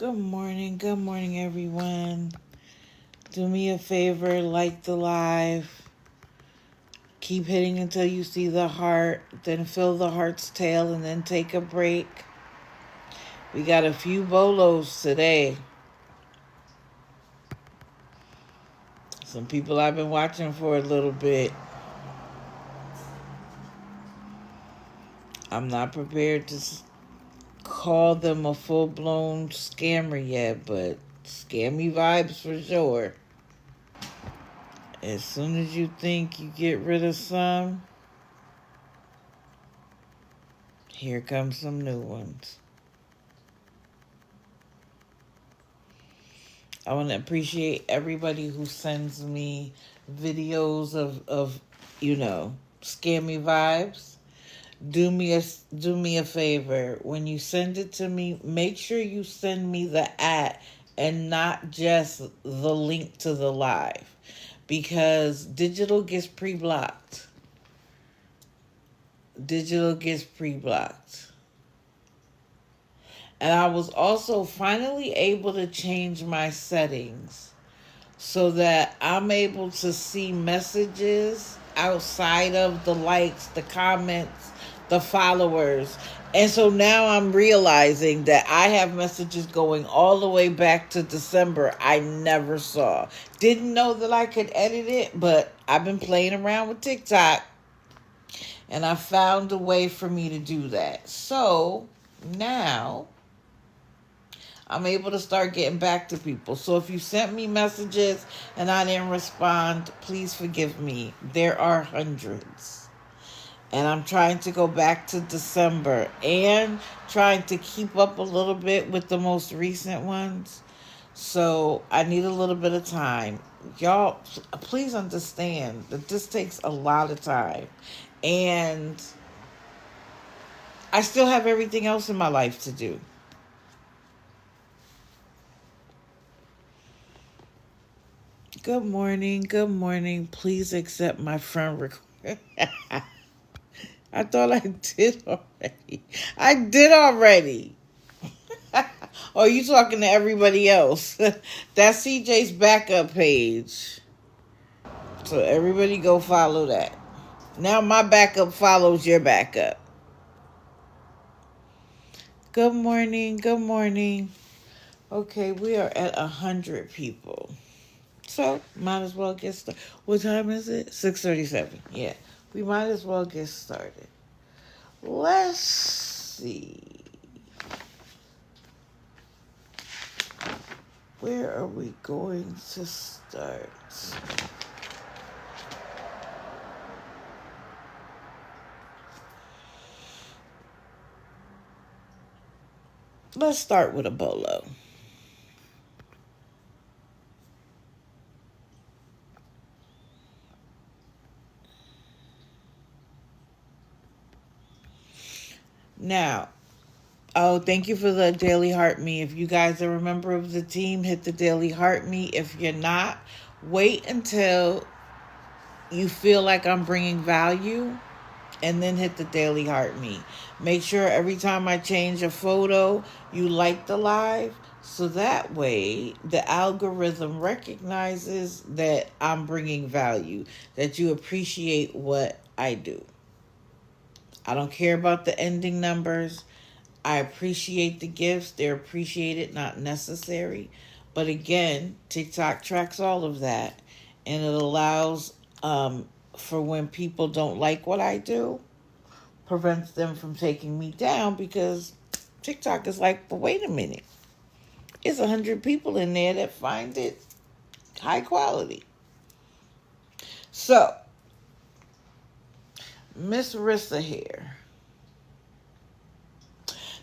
Good morning, everyone. Do me a favor, like the live. Keep hitting until you see the heart, then fill the heart's tail, and then take a break. We got a few bolos today. Some people I've been watching for a little bit. I'm not prepared to call them a full-blown scammer yet, but scammy vibes for sure. As soon as you think you get rid of some, here comes some new ones. I want to appreciate everybody who sends me videos of scammy vibes. Do me a favor. When you send it to me, make sure you send me the and not just the link to the live, because digital gets pre-blocked. And I was also finally able to change my settings so that I'm able to see messages outside of the likes, the comments, the followers. And so now I'm realizing that I have messages going all the way back to December I never saw. Didn't know that I could edit it, but I've been playing around with TikTok and I found a way for me to do that. So now I'm able to start getting back to people. So if you sent me messages and I didn't respond, please forgive me. There are hundreds. And I'm trying to go back to December and trying to keep up a little bit with the most recent ones. So I need a little bit of time. Y'all, please understand that this takes a lot of time. And I still have everything else in my life to do. Good morning. Please accept my friend request. I thought I did already. I did already. Oh, you talking to everybody else? That's CJ's backup page. So everybody go follow that. Now my backup follows your backup. Good morning. Okay, we are at 100 people. So, might as well get started. What time is it? 6:37. Yeah, we might as well get started. Let's see. Where are we going to start? Let's start with a bolo. Now, thank you for the Daily Heart Me. If you guys are a member of the team, hit the Daily Heart Me. If you're not, wait until you feel like I'm bringing value and then hit the Daily Heart Me. Make sure every time I change a photo, you like the live, so that way the algorithm recognizes that I'm bringing value, that you appreciate what I do. I don't care about the ending numbers. I appreciate the gifts. They're appreciated, not necessary. But again, TikTok tracks all of that. And it allows for when people don't like what I do, prevents them from taking me down, because TikTok is like, but wait a minute. It's 100 people in there that find it high quality. So, Miss Rissa here.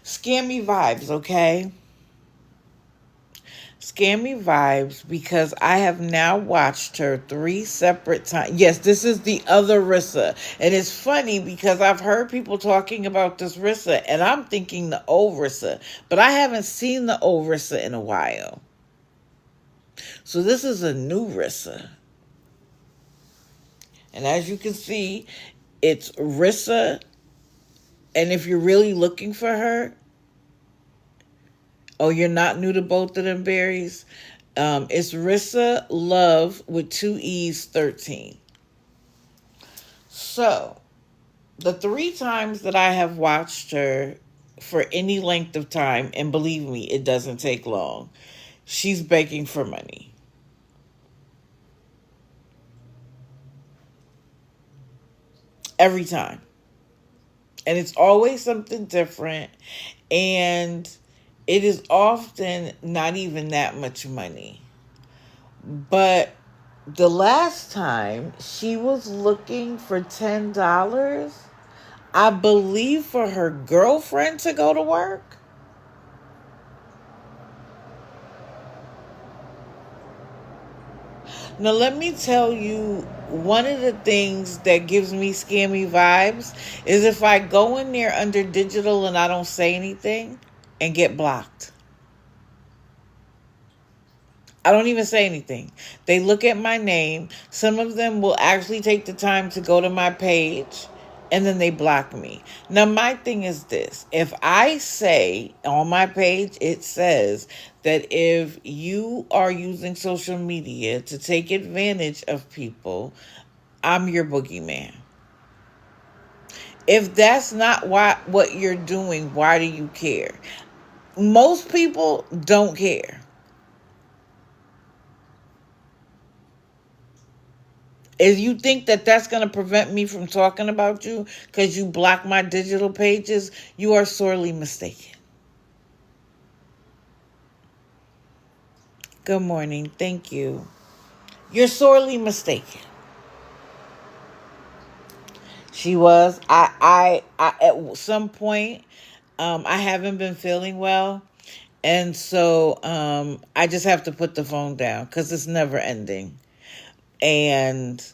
Scammy vibes, okay? Scammy vibes, because I have now watched her 3 separate times. Yes, this is the other Rissa. And it's funny because I've heard people talking about this Rissa, and I'm thinking the old Rissa. But I haven't seen the old Rissa in a while. So this is a new Rissa. And as you can see, it's Rissa. And if you're really looking for her, Oh, you're not new to both of them berries? It's Rissa Love with two E's 13. So, the 3 times that I have watched her for any length of time, and believe me, it doesn't take long, she's begging for money. Every time. And it's always something different. And it is often not even that much money. But the last time she was looking for $10, I believe for her girlfriend to go to work. Now, let me tell you, one of the things that gives me scammy vibes is if I go in there under digital and I don't say anything and get blocked. I don't even say anything. They look at my name. Some of them will actually take the time to go to my page and then they block me. Now, my thing is this. If I say on my page, it says that if you are using social media to take advantage of people, I'm your boogeyman. If that's not what you're doing, why do you care? Most people don't care. If you think that that's going to prevent me from talking about you because you block my digital pages, you are sorely mistaken. Good morning. Thank you. You're sorely mistaken. She was. I at some point, I haven't been feeling well. And so I just have to put the phone down because it's never ending. And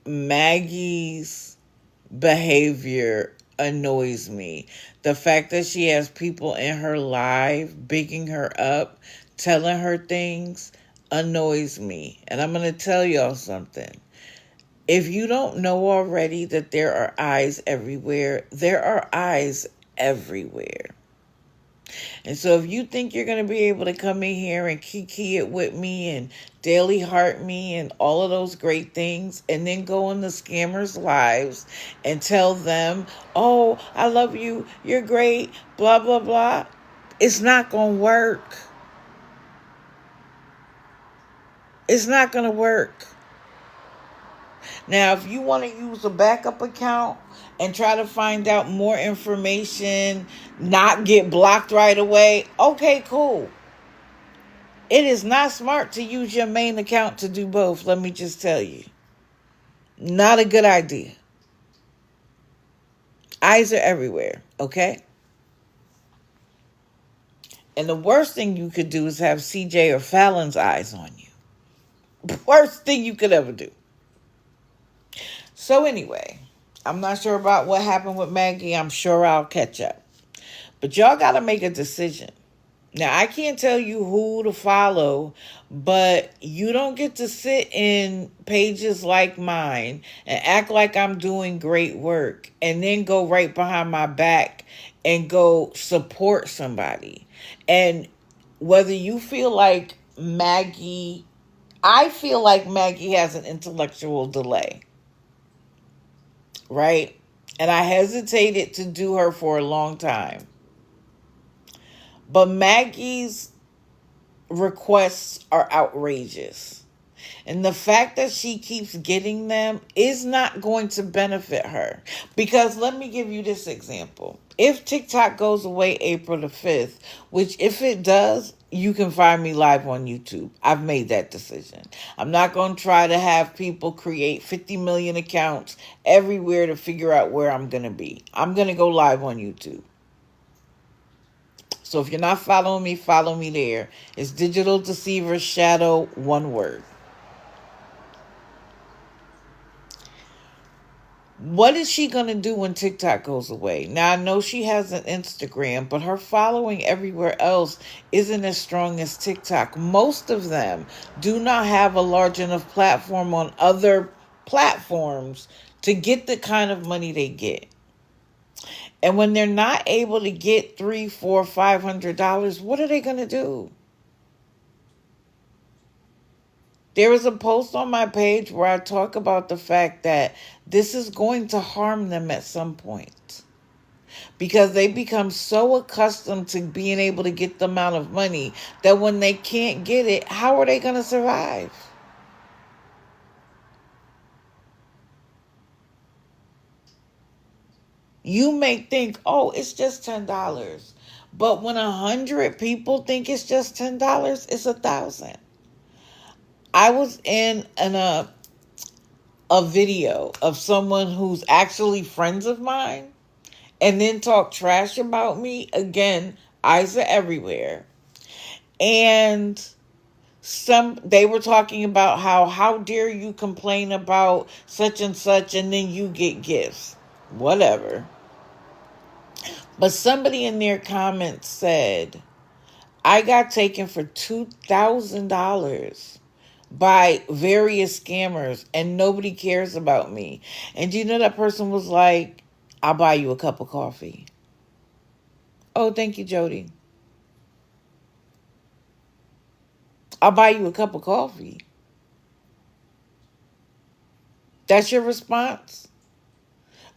Maggie's behavior annoys me. The fact that she has people in her live bigging her up, telling her things, annoys me. And I'm going to tell y'all something. If you don't know already that there are eyes everywhere, there are eyes everywhere. And so if you think you're going to be able to come in here and kiki it with me and daily heart me and all of those great things and then go on the scammers' lives and tell them, oh, I love you, you're great, blah, blah, blah, it's not going to work. It's not going to work. Now, if you want to use a backup account and try to find out more information, not get blocked right away, okay, cool. It is not smart to use your main account to do both, let me just tell you. Not a good idea. Eyes are everywhere, okay? And the worst thing you could do is have CJ or Fallon's eyes on you. Worst thing you could ever do. So anyway, I'm not sure about what happened with Maggie. I'm sure I'll catch up. But y'all got to make a decision. Now, I can't tell you who to follow, but you don't get to sit in pages like mine and act like I'm doing great work and then go right behind my back and go support somebody. And whether you feel like Maggie, I feel like Maggie has an intellectual delay. Right? And I hesitated to do her for a long time. But Maggie's requests are outrageous. And the fact that she keeps getting them is not going to benefit her. Because let me give you this example. If TikTok goes away April the 5th, which if it does, you can find me live on YouTube. I've made that decision. I'm not going to try to have people create 50 million accounts everywhere to figure out where I'm going to be. I'm going to go live on YouTube. So if you're not following me, follow me there. It's Digital Deceiver Shadow, one word. What is she going to do when TikTok goes away? Now, I know she has an Instagram, but her following everywhere else isn't as strong as TikTok. Most of them do not have a large enough platform on other platforms to get the kind of money they get. And when they're not able to get $300, $400, $500, what are they going to do? There is a post on my page where I talk about the fact that this is going to harm them at some point. Because they become so accustomed to being able to get the amount of money that when they can't get it, how are they going to survive? You may think, oh, it's just $10. But when 100 people think it's just $10, it's 1,000. I was in a video of someone who's actually friends of mine and then talk trash about me. Again, eyes are everywhere. And they were talking about how dare you complain about such and such and then you get gifts. Whatever. But somebody in their comments said, I got taken for $2,000 by various scammers and nobody cares about me. And you know that person was like, I'll buy you a cup of coffee. Oh, thank you, Jody. I'll buy you a cup of coffee. That's your response?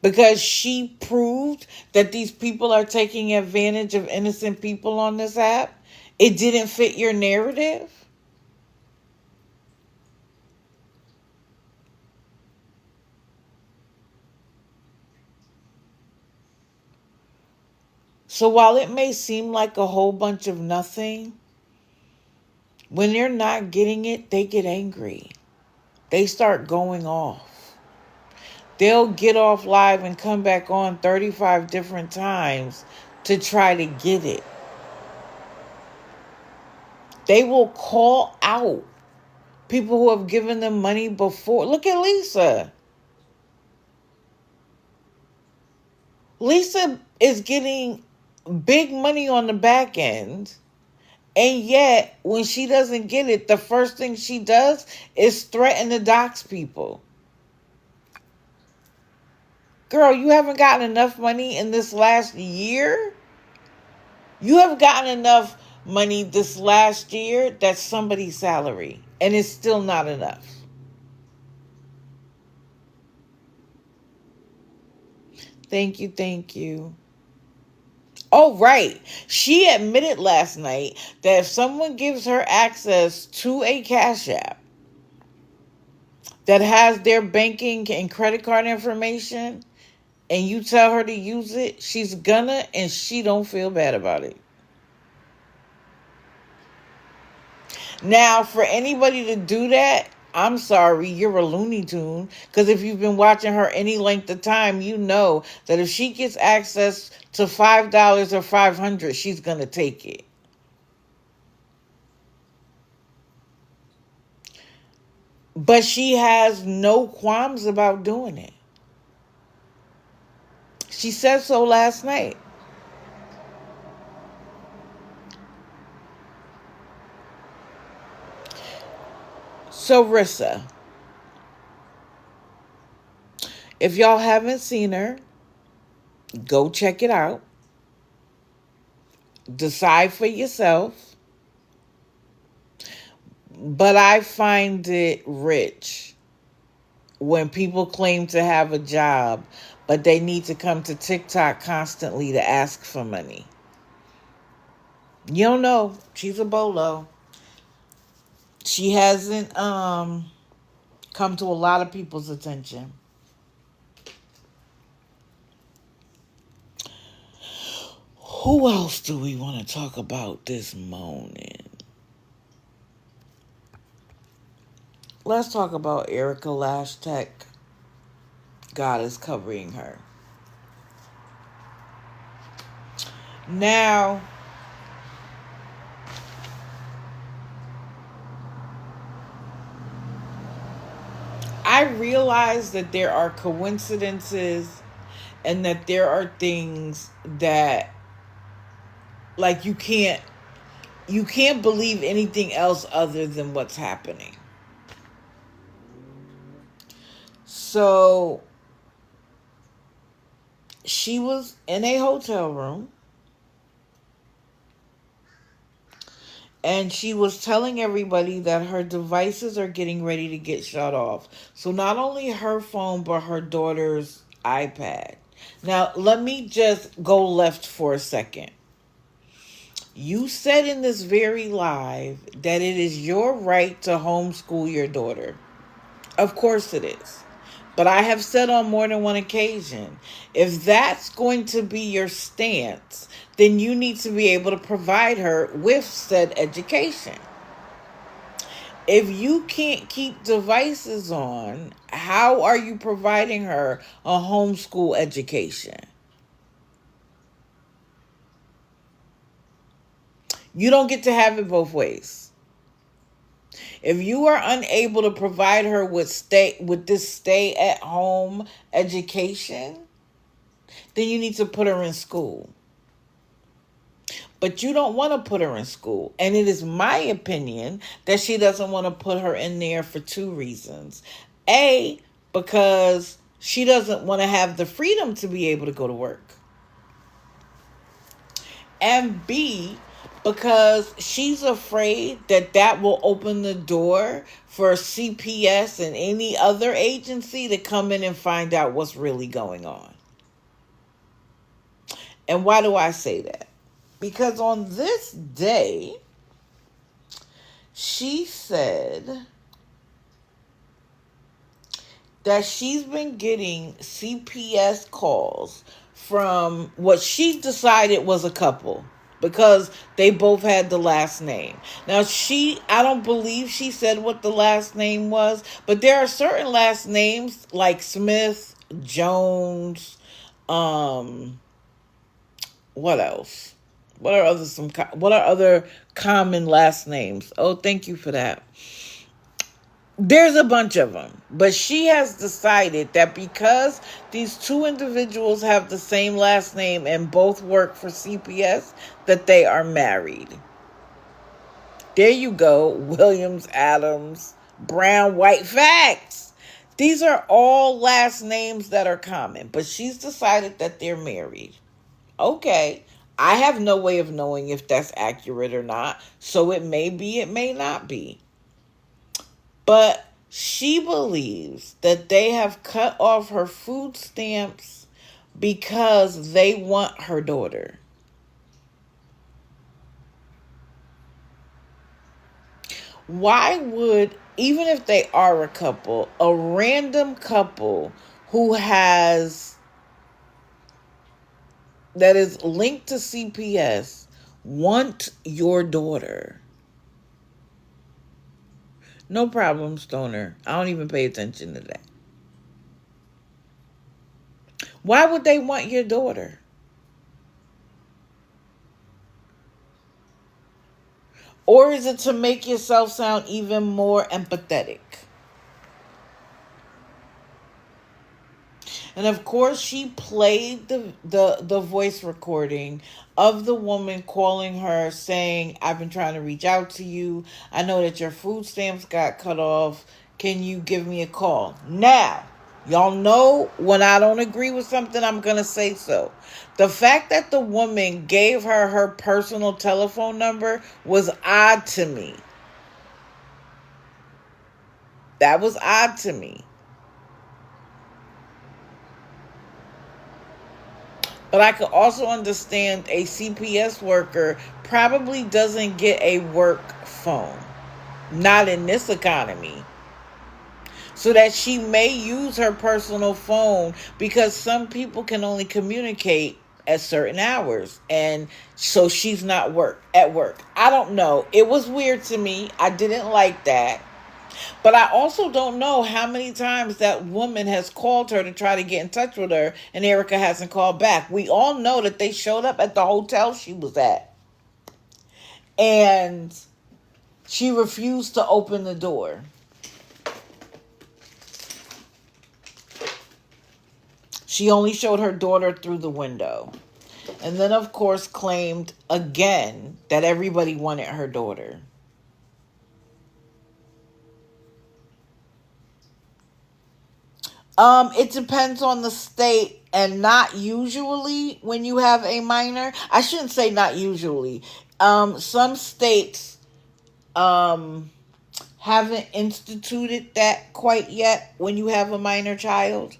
Because she proved that these people are taking advantage of innocent people on this app? It didn't fit your narrative? So while it may seem like a whole bunch of nothing, when they're not getting it, they get angry. They start going off. They'll get off live and come back on 35 different times to try to get it. They will call out people who have given them money before. Look at Lisa. Lisa is getting big money on the back end, and yet when she doesn't get it, the first thing she does is threaten to dox people. Girl, you haven't gotten enough money in this last year? You have gotten enough money this last year that's somebody's salary, and it's still not enough. Thank you, thank you. Oh, right. She admitted last night that if someone gives her access to a Cash App that has their banking and credit card information, and you tell her to use it, she's gonna, and she don't feel bad about it. Now, for anybody to do that, I'm sorry, you're a Looney Tune. Because if you've been watching her any length of time, you know that if she gets access to $5 or $500, she's going to take it. But she has no qualms about doing it. She said so last night. So, Rissa, if y'all haven't seen her, go check it out. Decide for yourself. But I find it rich when people claim to have a job, but they need to come to TikTok constantly to ask for money. You don't know. She's a bolo. She hasn't come to a lot of people's attention. Who else do we want to talk about this morning? Let's talk about Erica Lashtek. God is covering her. Now, I realize that there are coincidences and that there are things that, like, you can't believe anything else other than what's happening. So she was in a hotel room and she was telling everybody that her devices are getting ready to get shut off. So not only her phone, but her daughter's iPad. Now, let me just go left for a second. You said in this very live that it is your right to homeschool your daughter. Of course it is. But I have said on more than one occasion, if that's going to be your stance, then you need to be able to provide her with said education. If you can't keep devices on, how are you providing her a homeschool education? You don't get to have it both ways. If you are unable to provide her with this stay at home education, then you need to put her in school. But you don't want to put her in school. And it is my opinion that she doesn't want to put her in there for two reasons. A, because she doesn't want to have the freedom to be able to go to work. And B, because she's afraid that that will open the door for CPS and any other agency to come in and find out what's really going on. And why do I say that? Because on this day, she said that she's been getting CPS calls from what she decided was a couple, because they both had the last name. Now, I don't believe she said what the last name was, but there are certain last names like Smith, Jones, what else? What are other common last names? Oh, thank you for that. There's a bunch of them, but she has decided that because these two individuals have the same last name and both work for CPS, that they are married. There you go. Williams, Adams, Brown, White. Facts. These are all last names that are common, but she's decided that they're married. Okay. I have no way of knowing if that's accurate or not, so it may be, it may not be. But she believes that they have cut off her food stamps because they want her daughter. Why would, even if they are a couple, a random couple that is linked to CPS want your daughter? No problem, Stoner. I don't even pay attention to that. Why would they want your daughter? Or is it to make yourself sound even more empathetic? And of course, she played the voice recording of the woman calling her saying, I've been trying to reach out to you. I know that your food stamps got cut off. Can you give me a call? Now, y'all know when I don't agree with something, I'm going to say so. The fact that the woman gave her personal telephone number was odd to me. That was odd to me. But I could also understand a CPS worker probably doesn't get a work phone. Not in this economy. So that she may use her personal phone, because some people can only communicate at certain hours. And so she's not at work. I don't know. It was weird to me. I didn't like that. But I also don't know how many times that woman has called her to try to get in touch with her and Erica hasn't called back. We all know that they showed up at the hotel she was at. And she refused to open the door. She only showed her daughter through the window. And then, of course, claimed again that everybody wanted her daughter. It depends on the state And not usually when you have a minor. I shouldn't say not usually. Some states haven't instituted that quite yet when you have a minor child.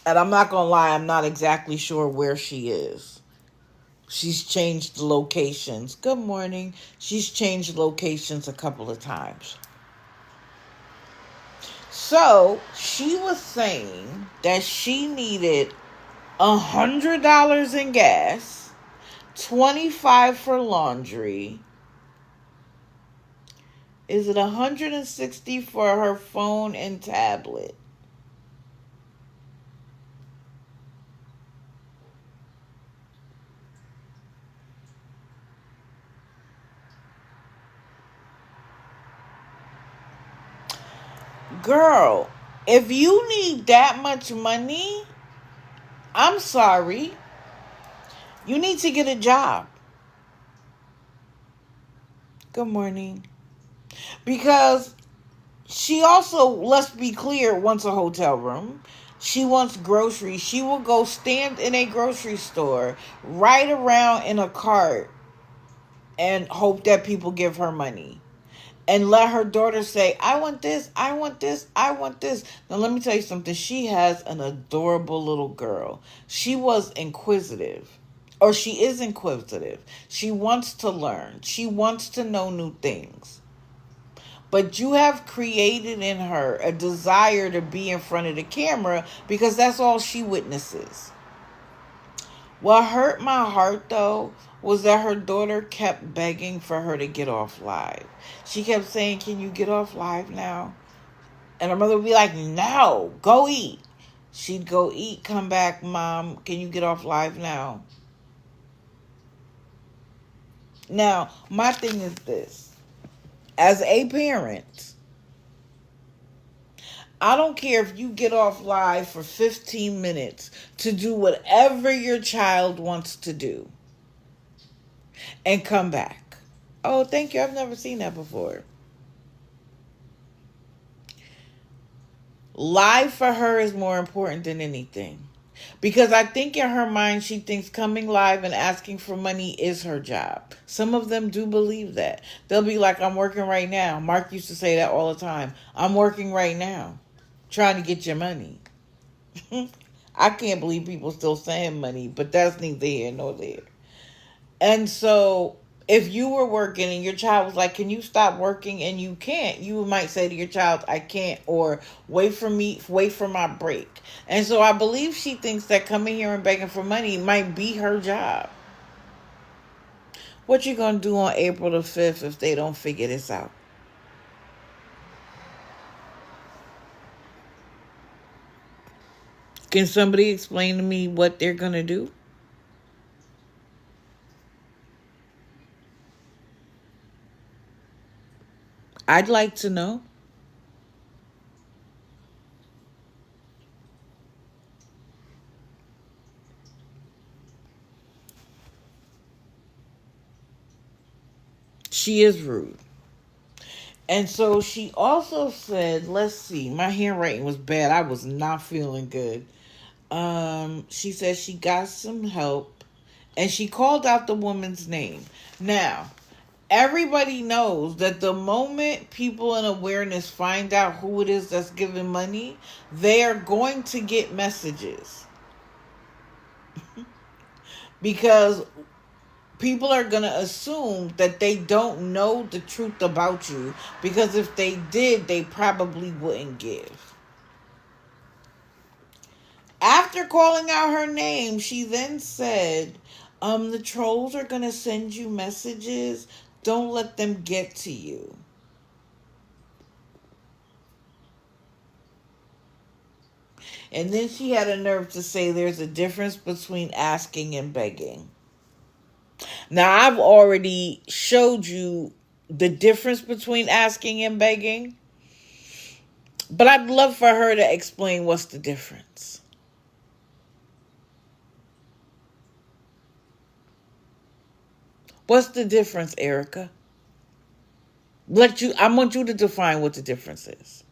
And I'm not gonna lie, I'm not exactly sure where she is. She's changed locations. Good morning. She's changed locations a couple of times. So she was saying that she needed $100 in gas, 25 for laundry. Is it 160 for her phone and tablet? Girl, if you need that much money, I'm sorry. You need to get a job. Good morning. Because she also, let's be clear, wants a hotel room. She wants groceries. She will go stand in a grocery store, ride around in a cart, and hope that people give her money. And let her daughter say, I want this, I want this, I want this. Now, let me tell you something. She has an adorable little girl. She was inquisitive. Or she is inquisitive. She wants to learn. She wants to know new things. But you have created in her a desire to be in front of the camera because that's all she witnesses. What hurt my heart, though, was that her daughter kept begging for her to get off live. She kept saying, can you get off live now? And her mother would be like, no, go eat. She'd go eat, come back, Mom, can you get off live now? Now, my thing is this. As a parent, I don't care if you get off live for 15 minutes to do whatever your child wants to do and come back. Oh, thank you. I've never seen that before. Live for her is more important than anything. Because I think in her mind, she thinks coming live and asking for money is her job. Some of them do believe that. They'll be like, I'm working right now. Mark used to say that all the time. I'm working right now, trying to get your money. I can't believe people still saying money, but that's neither here nor there. And so if you were working and your child was like, can you stop working, and you can't, you might say to your child, I can't, or wait for my break. And so I believe she thinks that coming here and begging for money might be her job. What you gonna do on April the 5th if they don't figure this out? Can somebody explain to me what they're gonna do? I'd like to know. She is rude. And so she also said, let's see, my handwriting was bad. I was not feeling good. She said she got some help and she called out the woman's name. Now, everybody knows that the moment people in awareness find out who it is that's giving money, they are going to get messages. Because people are going to assume that they don't know the truth about you. Because if they did, they probably wouldn't give. After calling out her name, she then said, the trolls are going to send you messages. Don't let them get to you. And then she had a nerve to say there's a difference between asking and begging. Now, I've already showed you the difference between asking and begging, but I'd love for her to explain what's the difference. What's the difference, Erica? I want you to define what the difference is.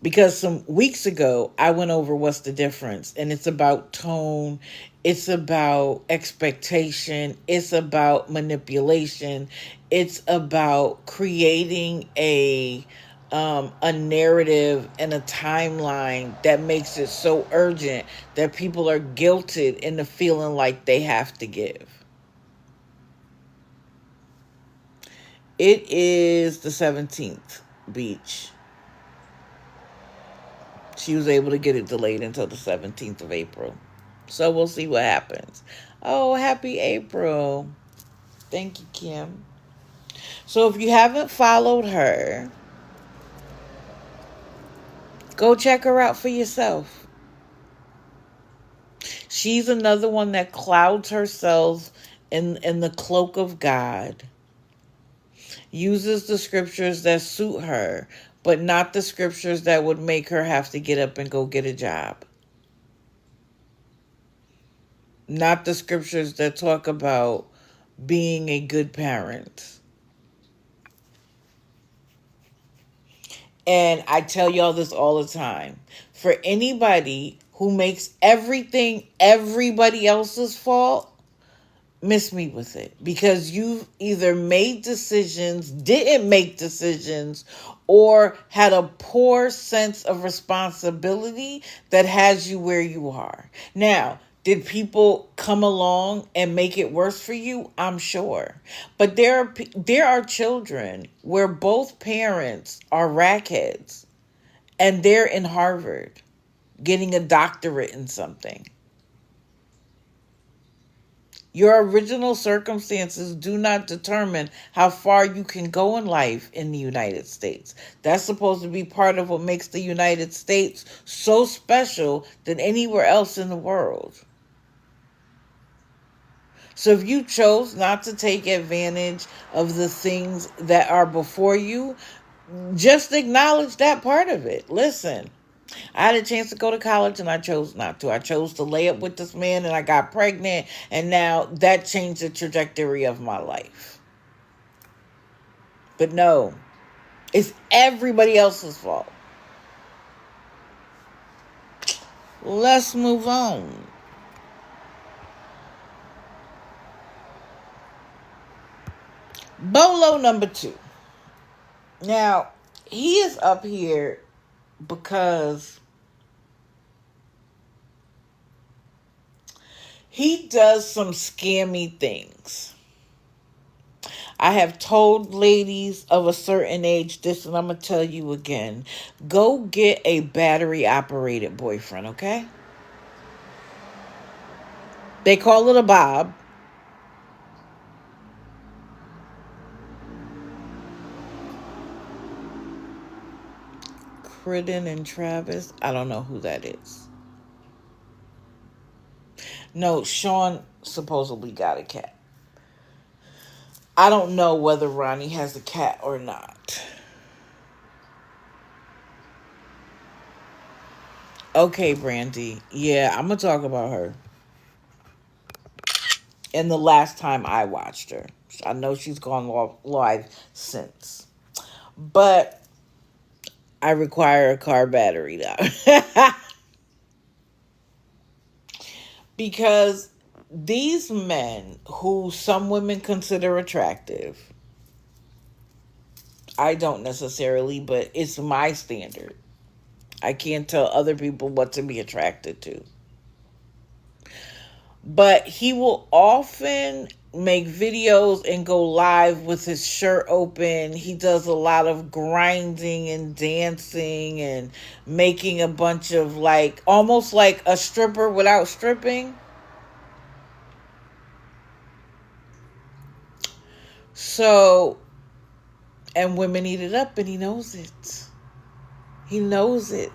Because some weeks ago, I went over what's the difference. And it's about tone. It's about expectation. It's about manipulation. It's about creating a narrative and a timeline that makes it so urgent that people are guilted into feeling like they have to give. It is the 17th, Beach. She was able to get it delayed until the 17th of April. So we'll see what happens. Oh, happy April. Thank you, Kim. So if you haven't followed her, go check her out for yourself. She's another one that clouds herself in the cloak of God. Uses the scriptures that suit her, but not the scriptures that would make her have to get up and go get a job. Not the scriptures that talk about being a good parent. And I tell y'all this all the time. For anybody who makes everything everybody else's fault, miss me with it. Because you've either made decisions, didn't make decisions, or had a poor sense of responsibility that has you where you are. Now, did people come along and make it worse for you? I'm sure. But there are children where both parents are rackheads and they're in Harvard getting a doctorate in something. Your original circumstances do not determine how far you can go in life in the United States. That's supposed to be part of what makes the United States so special than anywhere else in the world. So if you chose not to take advantage of the things that are before you, just acknowledge that part of it. Listen, I had a chance to go to college and I chose not to. I chose to lay up with this man and I got pregnant, and now that changed the trajectory of my life. But no, it's everybody else's fault. Let's move on. Bolo number 2. Now, he is up here because he does some scammy things. I have told ladies of a certain age this, and I'm going to tell you again. Go get a battery-operated boyfriend, okay? They call it a bob. Criden and Travis. I don't know who that is. No, Sean supposedly got a cat. I don't know whether Ronnie has a cat or not. Okay, Brandy. Yeah, I'm going to talk about her. And the last time I watched her. I know she's gone live since. But I require a car battery now. Because these men who some women consider attractive, I don't necessarily, but it's my standard. I can't tell other people what to be attracted to. But he will often make videos and go live with his shirt open. He does a lot of grinding and dancing and making a bunch of almost like a stripper without stripping. So, and women eat it up and he knows it. He knows it.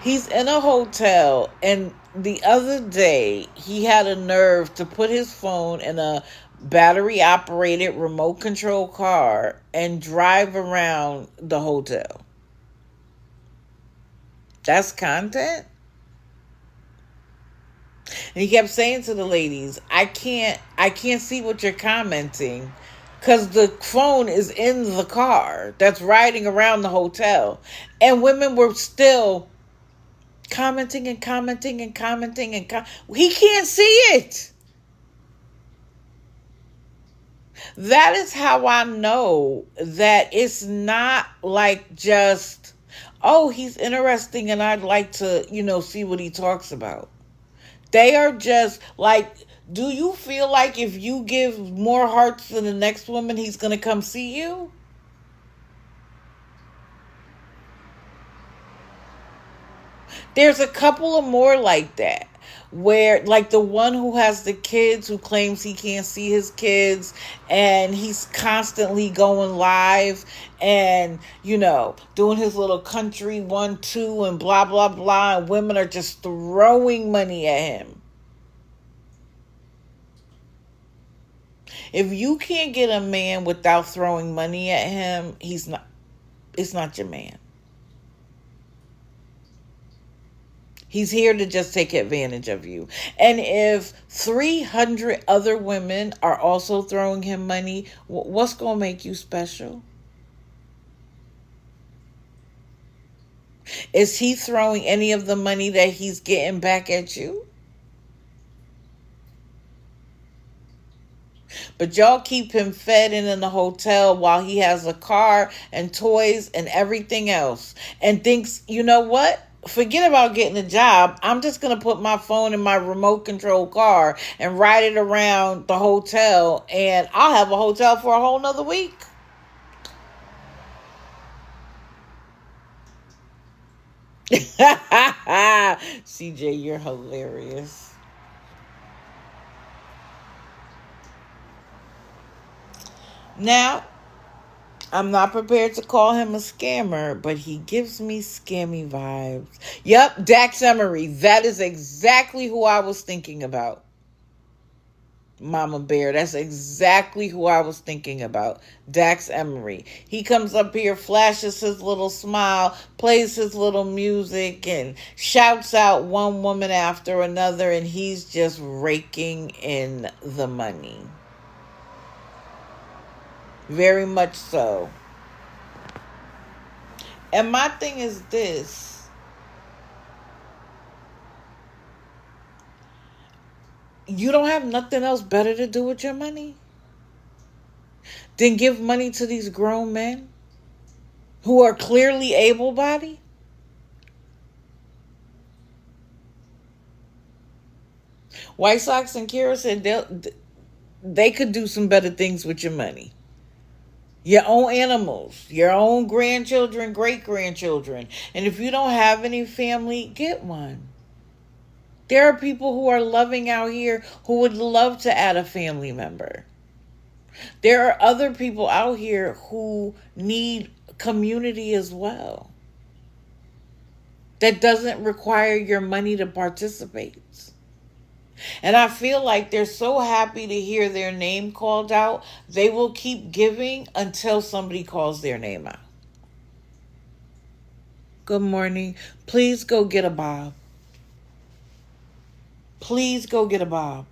He's in a hotel, and the other day, he had a nerve to put his phone in a battery-operated remote control car and drive around the hotel. That's content? And he kept saying to the ladies, I can't see what you're commenting because the phone is in the car that's riding around the hotel. And women were still commenting and commenting and commenting he can't see it. That is how I know that it's not like just, oh, he's interesting and I'd like to, see what he talks about. They are just like, do you feel like if you give more hearts than the next woman, he's going to come see you? There's a couple of more like that. Where, like the one who has the kids who claims he can't see his kids, and he's constantly going live and, doing his little country 1, 2 and blah, blah, blah. And women are just throwing money at him. If you can't get a man without throwing money at him, it's not your man. He's here to just take advantage of you. And if 300 other women are also throwing him money, what's going to make you special? Is he throwing any of the money that he's getting back at you? But y'all keep him fed and in the hotel while he has a car and toys and everything else. And thinks, you know what? Forget about getting a job. I'm just going to put my phone in my remote control car and ride it around the hotel. And I'll have a hotel for a whole nother week. CJ, you're hilarious. Now, I'm not prepared to call him a scammer, but he gives me scammy vibes. Yep, Dax Emery. That is exactly who I was thinking about. Mama Bear. That's exactly who I was thinking about. Dax Emery. He comes up here, flashes his little smile, plays his little music, and shouts out one woman after another, and he's just raking in the money. Very much so. And my thing is this. You don't have nothing else better to do with your money than give money to these grown men who are clearly able-bodied? White Sox and Kira said they could do some better things with your money. Your own animals, your own grandchildren, great-grandchildren. And if you don't have any family, get one. There are people who are loving out here who would love to add a family member. There are other people out here who need community as well. That doesn't require your money to participate. And I feel like they're so happy to hear their name called out, they will keep giving until somebody calls their name out. Good morning. Please go get a Bob. Please go get a Bob.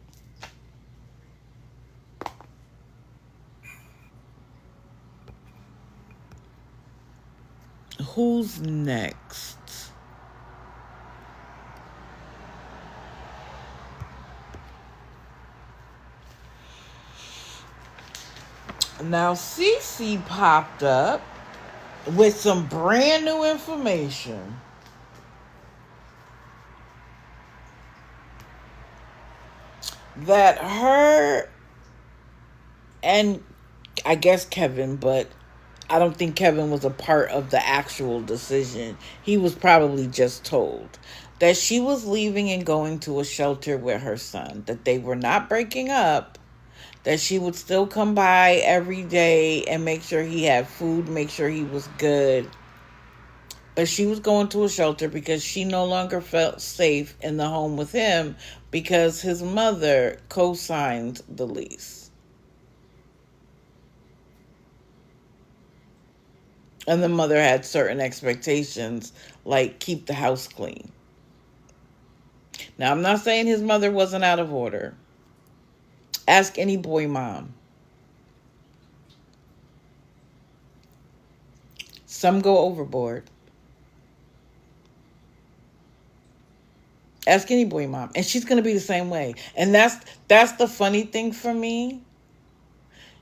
Who's next? Now, Cece popped up with some brand new information. That her and I guess Kevin, but I don't think Kevin was a part of the actual decision. He was probably just told that she was leaving and going to a shelter with her son, that they were not breaking up, that she would still come by every day and make sure he had food, make sure he was good. But she was going to a shelter because she no longer felt safe in the home with him because his mother co-signed the lease. And the mother had certain expectations, like keep the house clean. Now, I'm not saying his mother wasn't out of order. Ask any boy mom. Some go overboard. Ask any boy mom. And she's going to be the same way. And that's the funny thing for me.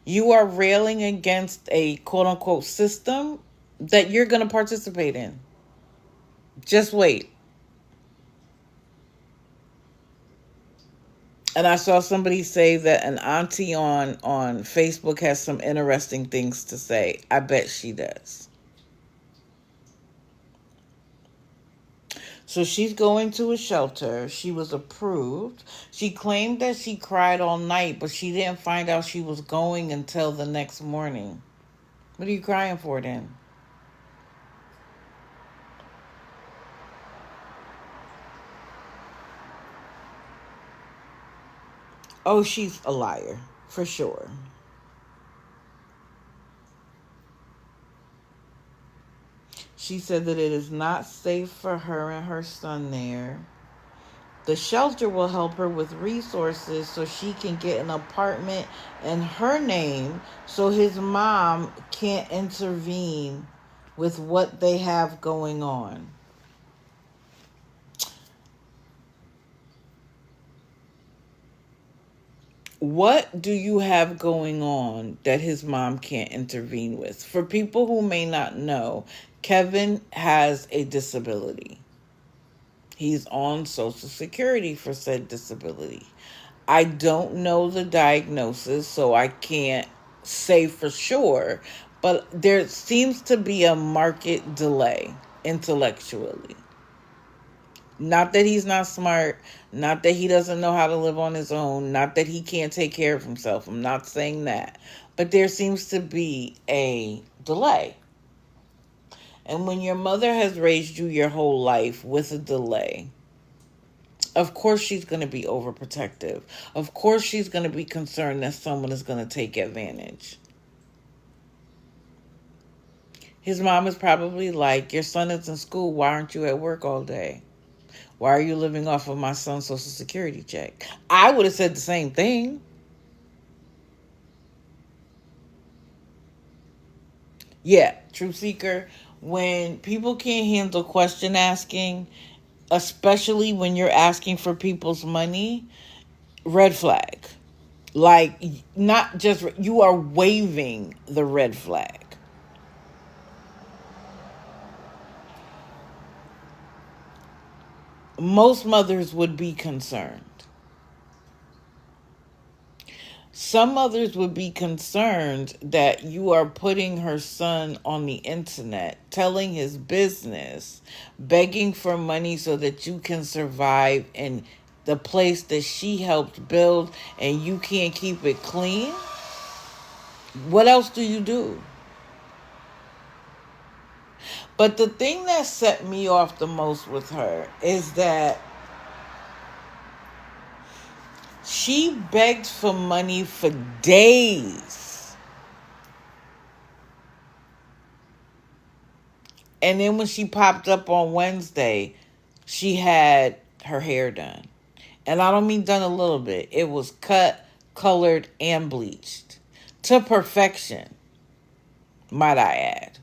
You are railing against a quote-unquote system that you're going to participate in. Just wait. And I saw somebody say that an auntie on Facebook has some interesting things to say. I bet she does. So she's going to a shelter. She was approved. She claimed that she cried all night, but she didn't find out she was going until the next morning. What are you crying for then? Oh, she's a liar, for sure. She said that it is not safe for her and her son there. The shelter will help her with resources so she can get an apartment in her name so his mom can't intervene with what they have going on. What do you have going on that his mom can't intervene with? For people who may not know, Kevin has a disability. He's on Social Security for said disability. I don't know the diagnosis, so I can't say for sure, but there seems to be a marked delay intellectually. Not that he's not smart, not that he doesn't know how to live on his own, not that he can't take care of himself. I'm not saying that. But there seems to be a delay. And when your mother has raised you your whole life with a delay, of course she's going to be overprotective. Of course she's going to be concerned that someone is going to take advantage. His mom is probably like, your son is in school. Why aren't you at work all day? Why are you living off of my son's Social Security check? I would have said the same thing. Yeah, truth seeker. When people can't handle question asking, especially when you're asking for people's money, red flag. Like, not just, you are waving the red flag. Most mothers would be concerned. Some mothers would be concerned that you are putting her son on the internet, telling his business, begging for money so that you can survive in the place that she helped build and you can't keep it clean. What else do you do? But the thing that set me off the most with her is that she begged for money for days. And then when she popped up on Wednesday, she had her hair done. And I don't mean done a little bit. It was cut, colored, and bleached. To perfection, might I add.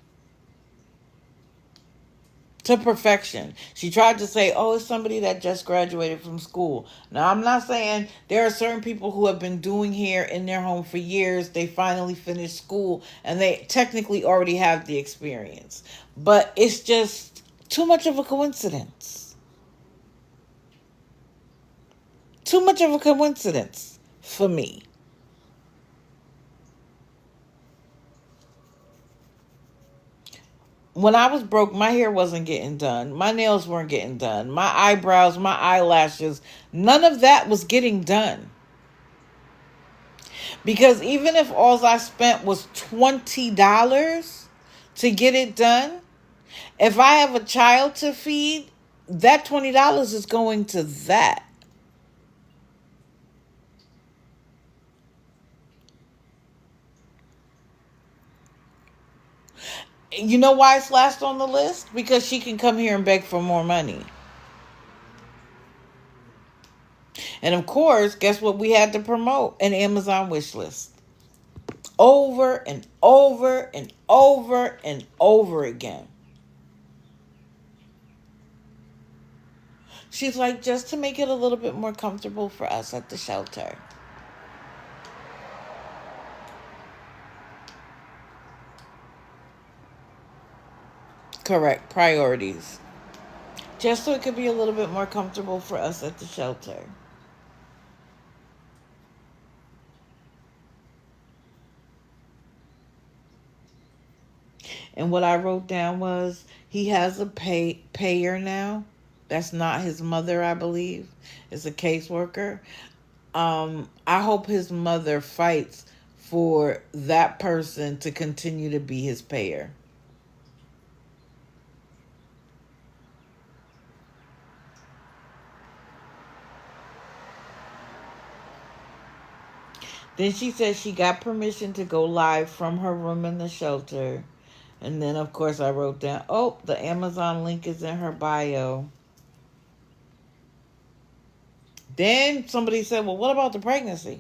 To perfection. She tried to say, oh, it's somebody that just graduated from school. Now, I'm not saying there are certain people who have been doing hair in their home for years. They finally finished school and they technically already have the experience. But it's just too much of a coincidence. Too much of a coincidence for me. When I was broke, my hair wasn't getting done. My nails weren't getting done. My eyebrows, my eyelashes, none of that was getting done. Because even if all I spent was $20 to get it done, if I have a child to feed, that $20 is going to that. You know why it's last on the list? Because she can come here and beg for more money. And of course, guess what we had to promote? An Amazon wish list. Over and over and over and over again. She's like, just to make it a little bit more comfortable for us at the shelter. Correct. Priorities. Just so it could be a little bit more comfortable for us at the shelter. And what I wrote down was he has a payer now. That's not his mother, I believe. It's a caseworker. I hope his mother fights for that person to continue to be his payer. Then she said she got permission to go live from her room in the shelter. And then, of course, I wrote down, oh, the Amazon link is in her bio. Then somebody said, well, what about the pregnancy?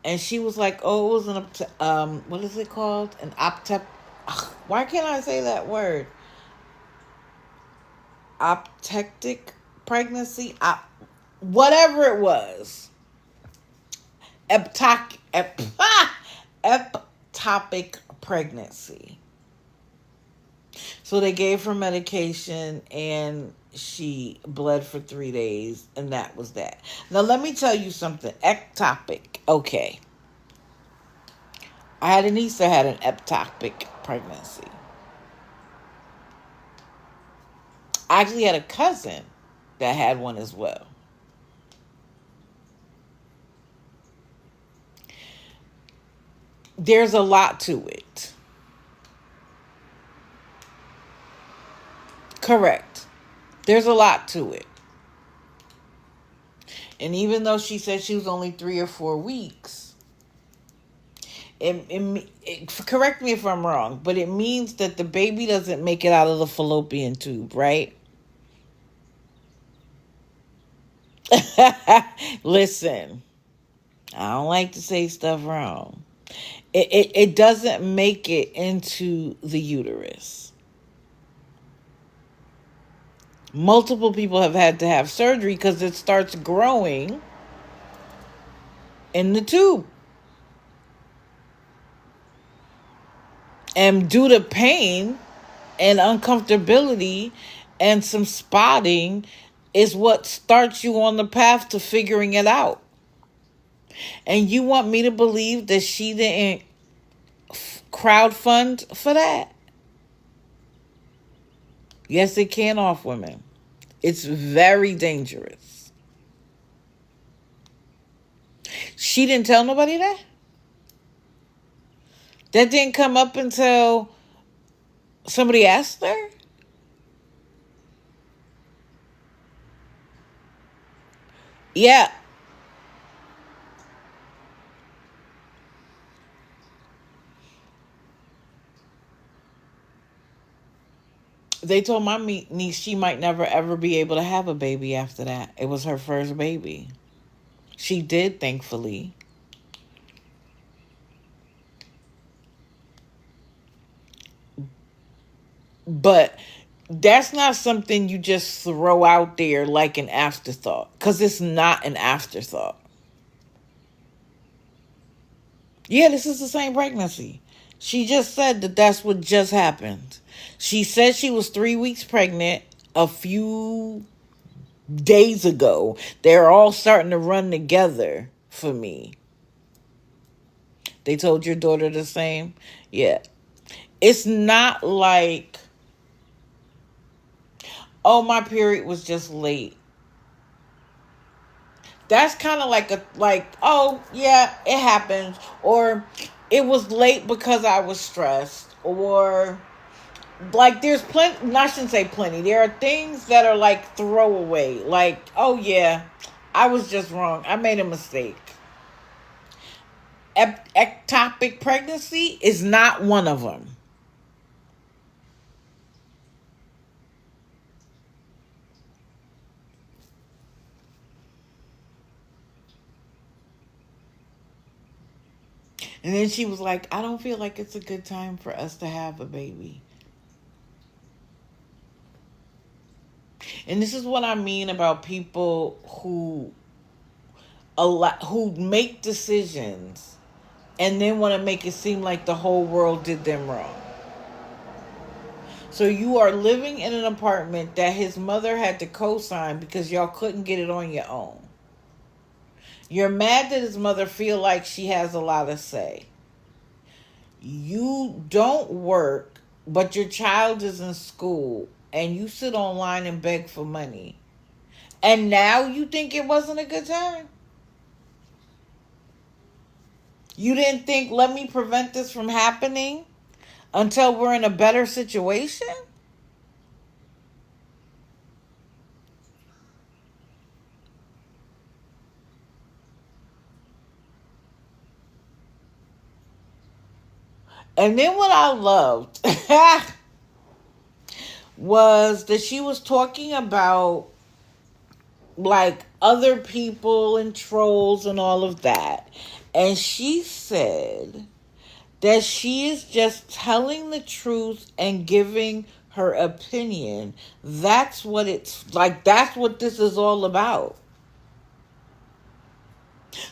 And she was like, oh, it was what is it called? An why can't I say that word? Optectic pregnancy? Whatever it was. Ectopic pregnancy. So they gave her medication and she bled for 3 days, and that was that. Now let me tell you something. Ectopic. Okay. I had a niece that had an ectopic pregnancy. I actually had a cousin that had one as well. There's a lot to it. Correct. There's a lot to it. And even though she said she was only 3 or 4 weeks, correct me if I'm wrong, but it means that the baby doesn't make it out of the fallopian tube, right? Listen, I don't like to say stuff wrong. It doesn't make it into the uterus. Multiple people have had to have surgery because it starts growing in the tube. And due to pain and uncomfortability and some spotting is what starts you on the path to figuring it out. And you want me to believe that she didn't crowdfund for that? Yes, it can off women. It's very dangerous. She didn't tell nobody that? That didn't come up until somebody asked her? Yeah. They told my niece she might never ever be able to have a baby after that. It was her first baby. She did, thankfully. But that's not something you just throw out there like an afterthought. Because it's not an afterthought. Yeah, this is the same pregnancy. She just said that that's what just happened. She said she was 3 weeks pregnant a few days ago. They're all starting to run together for me. They told your daughter the same? Yeah. It's not like, oh, my period was just late. That's kind of like, oh, yeah, it happens. Or it was late because I was stressed. Or like there's plenty, I shouldn't say plenty. There are things that are like throwaway. Like, oh yeah, I was just wrong. I made a mistake. Ectopic pregnancy is not one of them. And then she was like, I don't feel like it's a good time for us to have a baby. And this is what I mean about people who make decisions and then want to make it seem like the whole world did them wrong. So you are living in an apartment that his mother had to co-sign because y'all couldn't get it on your own. You're mad that his mother feel like she has a lot to say. You don't work, but your child is in school, and you sit online and beg for money. And now you think it wasn't a good time? You didn't think, let me prevent this from happening until we're in a better situation? And then what I loved was that she was talking about like other people and trolls and all of that. And she said that she is just telling the truth and giving her opinion. That's what it's like. That's what this is all about.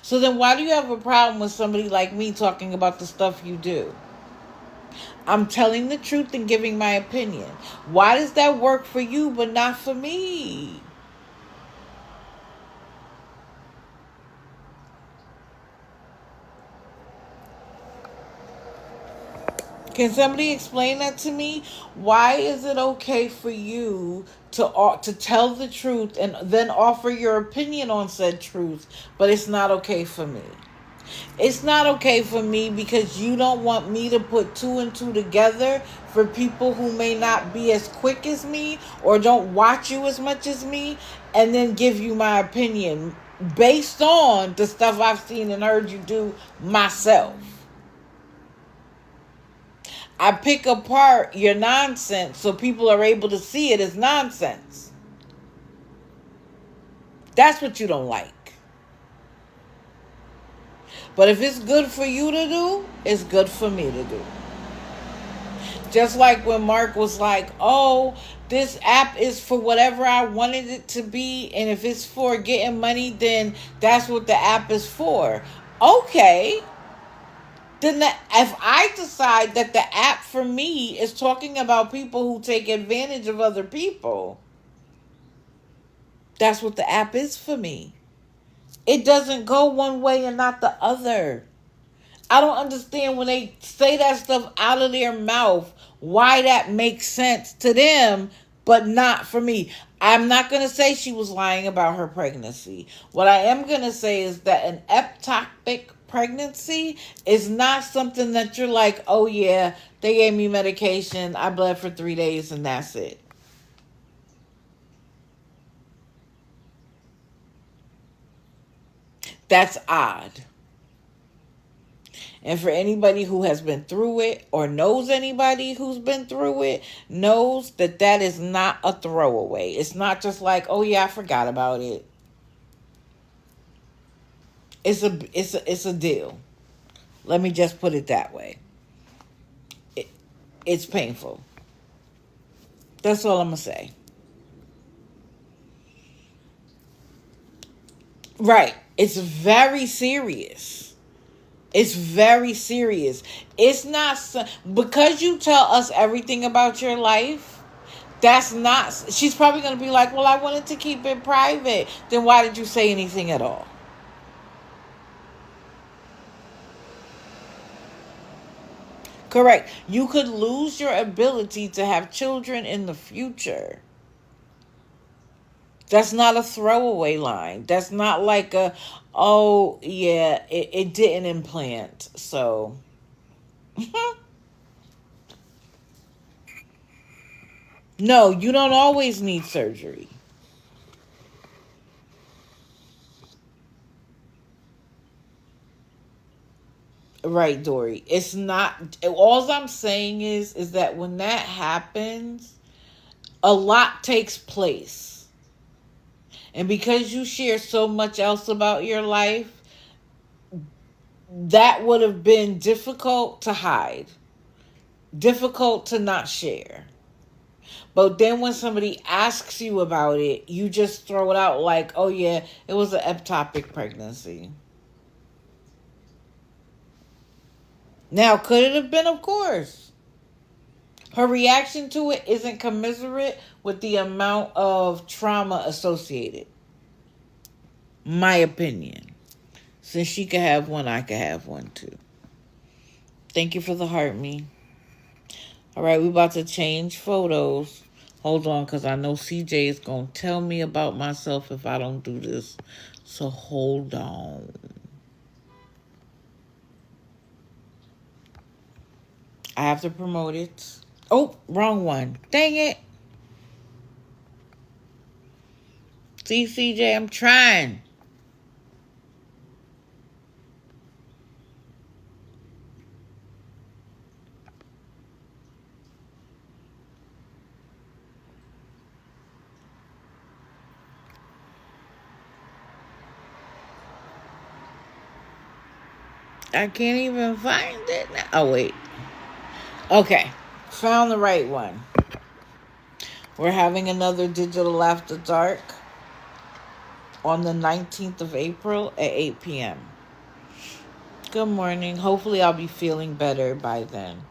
So then why do you have a problem with somebody like me talking about the stuff you do? I'm telling the truth and giving my opinion. Why does that work for you but not for me? Can somebody explain that to me? Why is it okay for you to tell the truth and then offer your opinion on said truth, but it's not okay for me? It's not okay for me because you don't want me to put two and two together for people who may not be as quick as me or don't watch you as much as me, and then give you my opinion based on the stuff I've seen and heard you do myself. I pick apart your nonsense so people are able to see it as nonsense. That's what you don't like. But if it's good for you to do, it's good for me to do. Just like when Mark was like, oh, this app is for whatever I wanted it to be. And if it's for getting money, then that's what the app is for. Okay. Then if I decide that the app for me is talking about people who take advantage of other people, that's what the app is for me. It doesn't go one way and not the other. I don't understand when they say that stuff out of their mouth, why that makes sense to them, but not for me. I'm not going to say she was lying about her pregnancy. What I am going to say is that an ectopic pregnancy is not something that you're like, oh yeah, they gave me medication, I bled for 3 days, and that's it. That's odd. And for anybody who has been through it or knows anybody who's been through it, knows that that is not a throwaway. It's not just like, oh yeah, I forgot about it. It's a deal. Let me just put it that way. It's painful. That's all I'm going to say. Right. It's very serious. It's very serious. It's not because you tell us everything about your life. That's not. She's probably going to be like, well, I wanted to keep it private. Then why did you say anything at all? Correct. You could lose your ability to have children in the future. That's not a throwaway line. That's not like a, oh, yeah, it didn't implant. So, no, you don't always need surgery. Right, Dory. It's not, all I'm saying is that when that happens, a lot takes place. And because you share so much else about your life, that would have been difficult to hide, difficult to not share. But then when somebody asks you about it, you just throw it out like, oh yeah, it was an ectopic pregnancy. Now, could it have been? Of course. Her reaction to it isn't commensurate with the amount of trauma associated. My opinion. Since she could have one, I could have one too. Thank you for the heart, me. All right, we about to change photos. Hold on, because I know CJ is going to tell me about myself if I don't do this. So hold on. I have to promote it. Oh, wrong one. Dang it. See, CJ, I'm trying. I can't even find it now. Oh, wait. Okay. Found the right one. We're having another Digital After Dark on the 19th of April at 8 p.m. Good morning. Hopefully I'll be feeling better by then.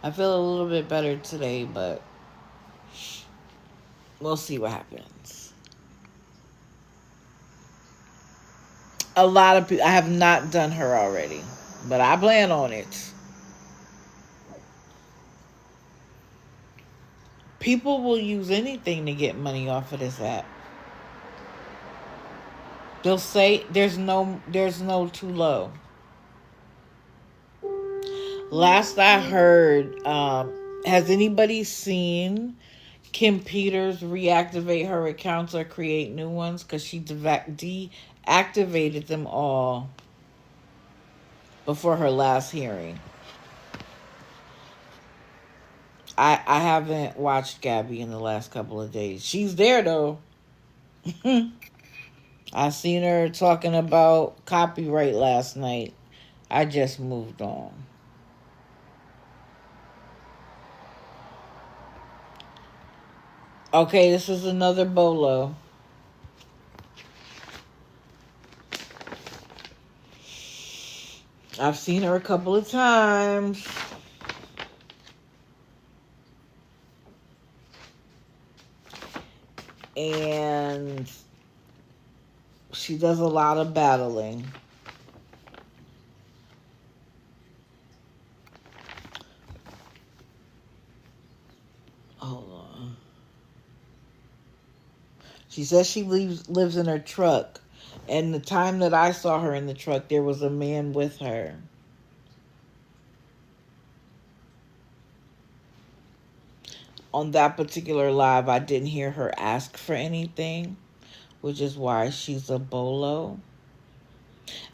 I feel a little bit better today, but we'll see what happens. A lot of people, I have not done her already, but I plan on it. People will use anything to get money off of this app. They'll say there's no too low. Last I heard, has anybody seen Kim Peters reactivate her accounts or create new ones? Because she deactivated them all before her last hearing. I haven't watched Gabby in the last couple of days. She's there though. I seen her talking about copyright last night. I just moved on. Okay, this is another bolo. I've seen her a couple of times. And she does a lot of battling. Hold on. She says she lives in her truck. And the time that I saw her in the truck, there was a man with her. On that particular live, I didn't hear her ask for anything, which is why she's a bolo.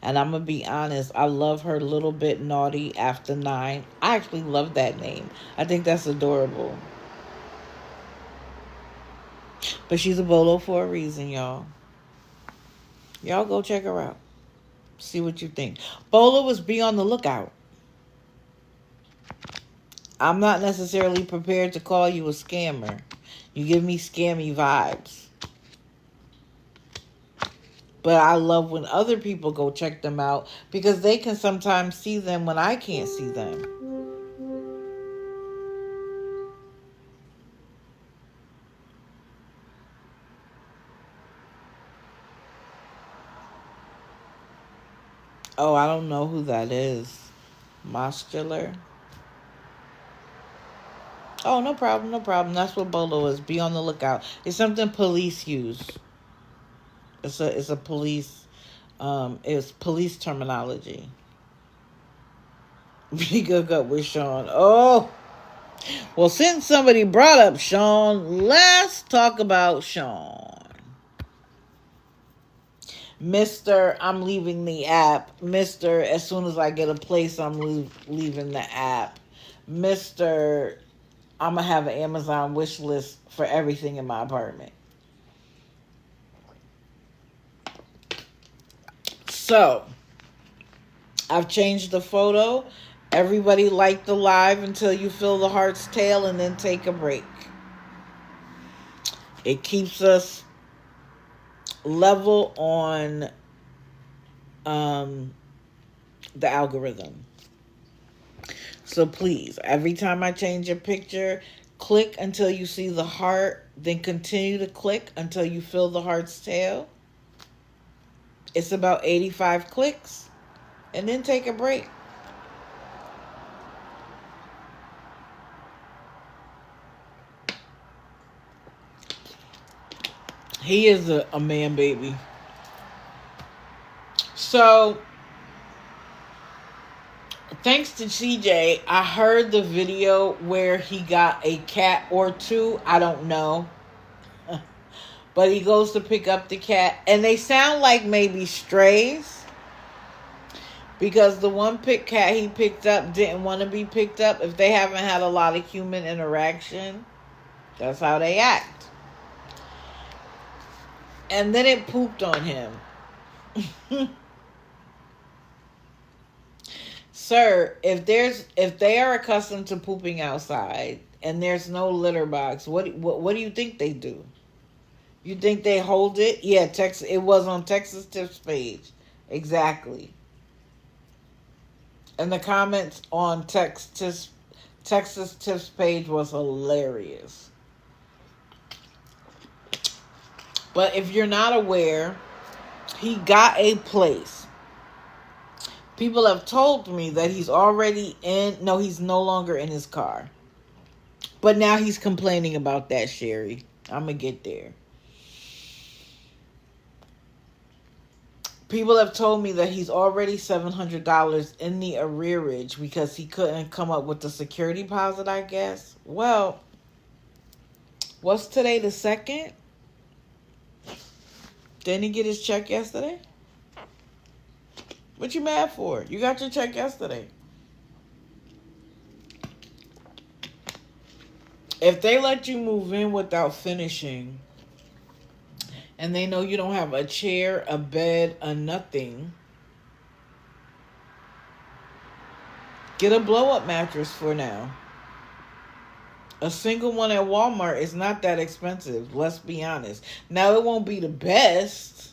And I'm going to be honest, I love her Little Bit Naughty After 9. I actually love that name. I think that's adorable. But she's a bolo for a reason, y'all. Y'all go check her out. See what you think. Bolo is be on the lookout. I'm not necessarily prepared to call you a scammer. You give me scammy vibes. But I love when other people go check them out because they can sometimes see them when I can't see them. Oh, I don't know who that is. Muscular. Oh, no problem, no problem. That's what bolo is. Be on the lookout. It's something police use. It's a police. It's police terminology. Be good up with Sean. Oh, well, since somebody brought up Sean, let's talk about Sean. Mr. I'm leaving the app. Mr. As soon as I get a place, I'm leaving the app. Mr. I'm going to have an Amazon wish list for everything in my apartment. So, I've changed the photo. Everybody like the live until you feel the heart's tail and then take a break. It keeps us level on the algorithm. So please, every time I change a picture, click until you see the heart, then continue to click until you feel the heart's tail. It's about 85 clicks, and then take a break. He is a man baby. So, thanks to CJ, I heard the video where he got a cat or two. I don't know. But he goes to pick up the cat, and they sound like maybe strays. Because the one cat he picked up didn't want to be picked up. If they haven't had a lot of human interaction, that's how they act. And then it pooped on him. Sir, if they are accustomed to pooping outside and there's no litter box, what do you think they do? You think they hold it? Yeah, it was on Texas Tips page. Exactly. And the comments on Texas Tips page was hilarious. But if you're not aware, he got a place. People have told me that he's he's no longer in his car. But now he's complaining about that, Sherry. I'm going to get there. People have told me that he's already $700 in the arrearage because he couldn't come up with the security deposit, I guess. Well, what's today, the 2nd? Didn't he get his check yesterday? What you mad for? You got your check yesterday. If they let you move in without finishing, and they know you don't have a chair, a bed, a nothing, get a blow-up mattress for now. A single one at Walmart is not that expensive, let's be honest. Now, it won't be the best,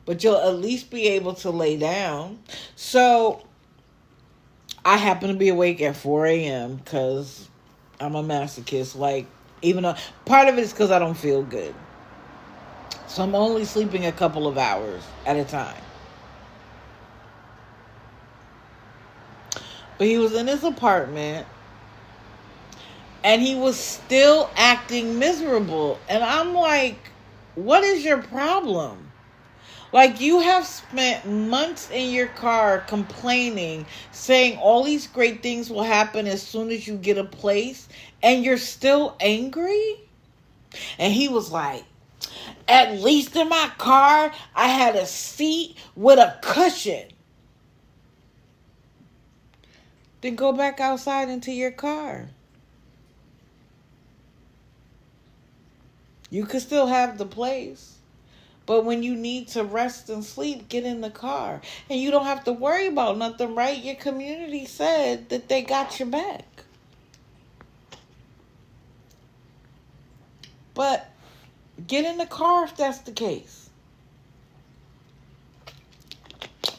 but you'll at least be able to lay down. So, I happen to be awake at 4 a.m. because I'm a masochist. Like, even though part of it is because I don't feel good. So I'm only sleeping a couple of hours at a time. But he was in his apartment, and he was still acting miserable. And I'm like, what is your problem? Like, you have spent months in your car complaining, saying all these great things will happen as soon as you get a place, and you're still angry? And he was like, at least in my car, I had a seat with a cushion. Then go back outside into your car. You could still have the place. But when you need to rest and sleep, get in the car. And you don't have to worry about nothing, right? Your community said that they got your back. But get in the car if that's the case.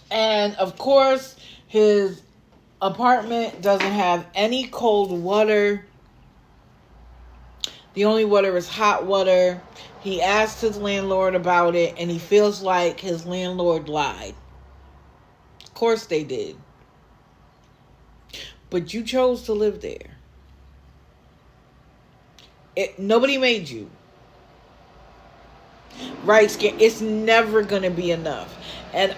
And, of course, his apartment doesn't have any cold water. The only water is hot water. He asked his landlord about it, and he feels like his landlord lied. Of course they did. But you chose to live there. Nobody made you. Right? It's never going to be enough. And,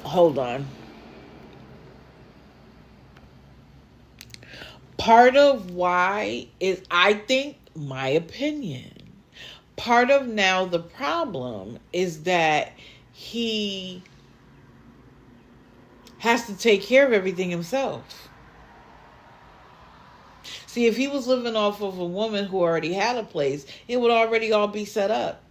hold on. Part of why is, I think, my opinion, part of now the problem is that he has to take care of everything himself. See, if he was living off of a woman who already had a place, it would already all be set up.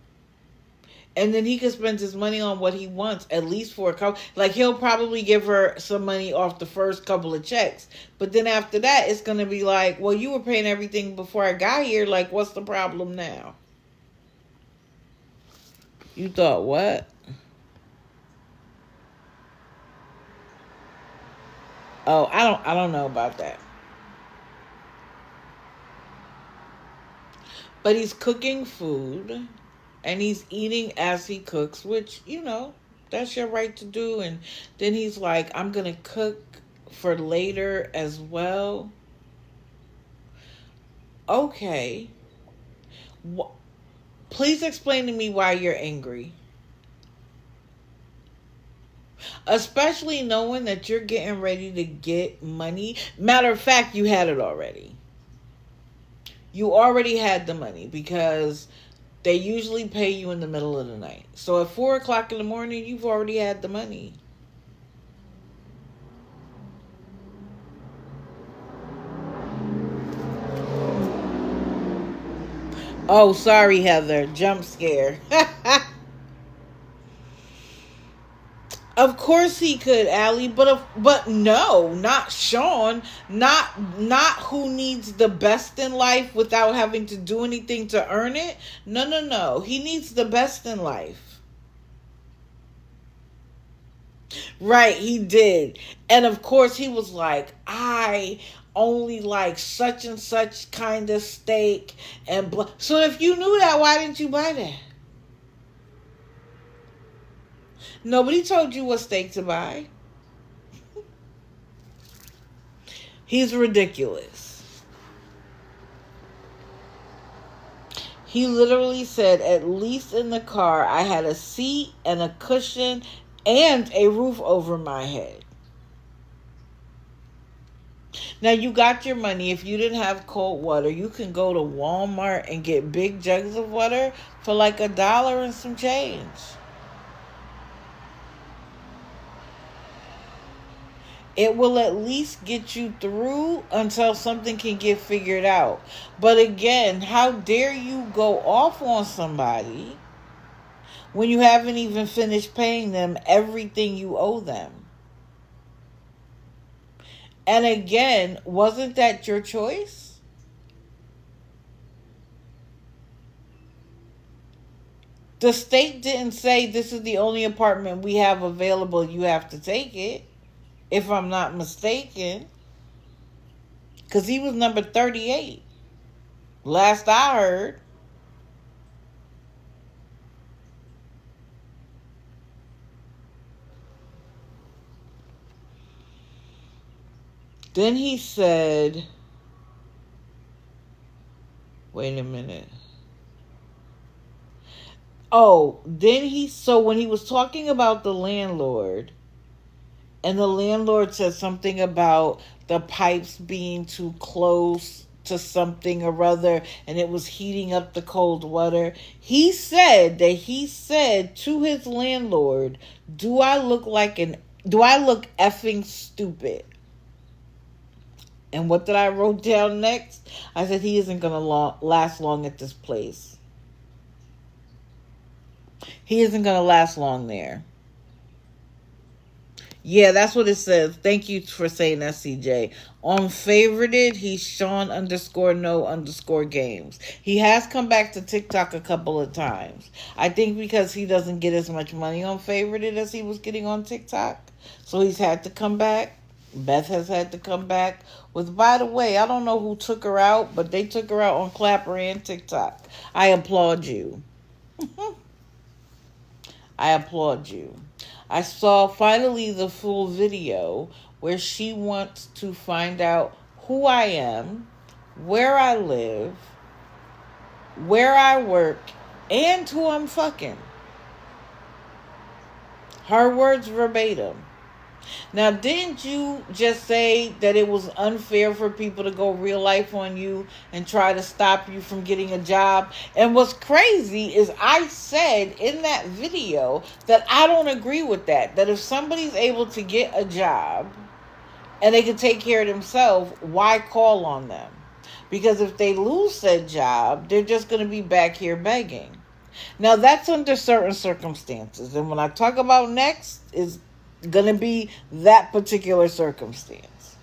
And then he could spend his money on what he wants, at least for a couple. Like, he'll probably give her some money off the first couple of checks. But then after that, it's going to be like, well, you were paying everything before I got here. Like, what's the problem now? You thought what? Oh, I don't know about that. But he's cooking food and he's eating as he cooks, which, that's your right to do. And then he's like, I'm going to cook for later as well. Okay. Please explain to me why you're angry. Especially knowing that you're getting ready to get money. Matter of fact, you had it already. You already had the money because they usually pay you in the middle of the night. So at 4 o'clock in the morning, you've already had the money. Oh, sorry, Heather. Jump scare. Of course he could, Allie, but no, not Sean, not who needs the best in life without having to do anything to earn it. No. He needs the best in life. Right, he did. And of course he was like, I only like such and such kind of steak and so if you knew that, why didn't you buy that? Nobody told you what steak to buy. He's ridiculous. He literally said, at least in the car, I had a seat and a cushion and a roof over my head. Now, you got your money. If you didn't have cold water, you can go to Walmart and get big jugs of water for like $1 and some change. It will at least get you through until something can get figured out. But again, how dare you go off on somebody when you haven't even finished paying them everything you owe them? And again, wasn't that your choice? The state didn't say this is the only apartment we have available, you have to take it. If I'm not mistaken. Because he was number 38. Last I heard. Then he said, wait a minute. Oh, so when he was talking about the landlord, and the landlord said something about the pipes being too close to something or other, and it was heating up the cold water. He said to his landlord, do I look effing stupid? And what did I wrote down next? I said he isn't going to last long at this place. He isn't going to last long there. Yeah, that's what it says. Thank you for saying that, CJ. On favorited, he's Sean_no_games. He has come back to TikTok a couple of times. I think because he doesn't get as much money on favorited as he was getting on TikTok. So he's had to come back. Beth has had to come back with, by the way, I don't know who took her out, but they took her out on Clapper and TikTok. I applaud you. I applaud you. I saw finally the full video where she wants to find out who I am, where I live, where I work, and who I'm fucking. Her words verbatim. Now, didn't you just say that it was unfair for people to go real life on you and try to stop you from getting a job? And what's crazy is I said in that video that I don't agree with that. That if somebody's able to get a job and they can take care of themselves, why call on them? Because if they lose that job, they're just going to be back here begging. Now that's under certain circumstances. And when I talk about next, is gonna be that particular circumstance.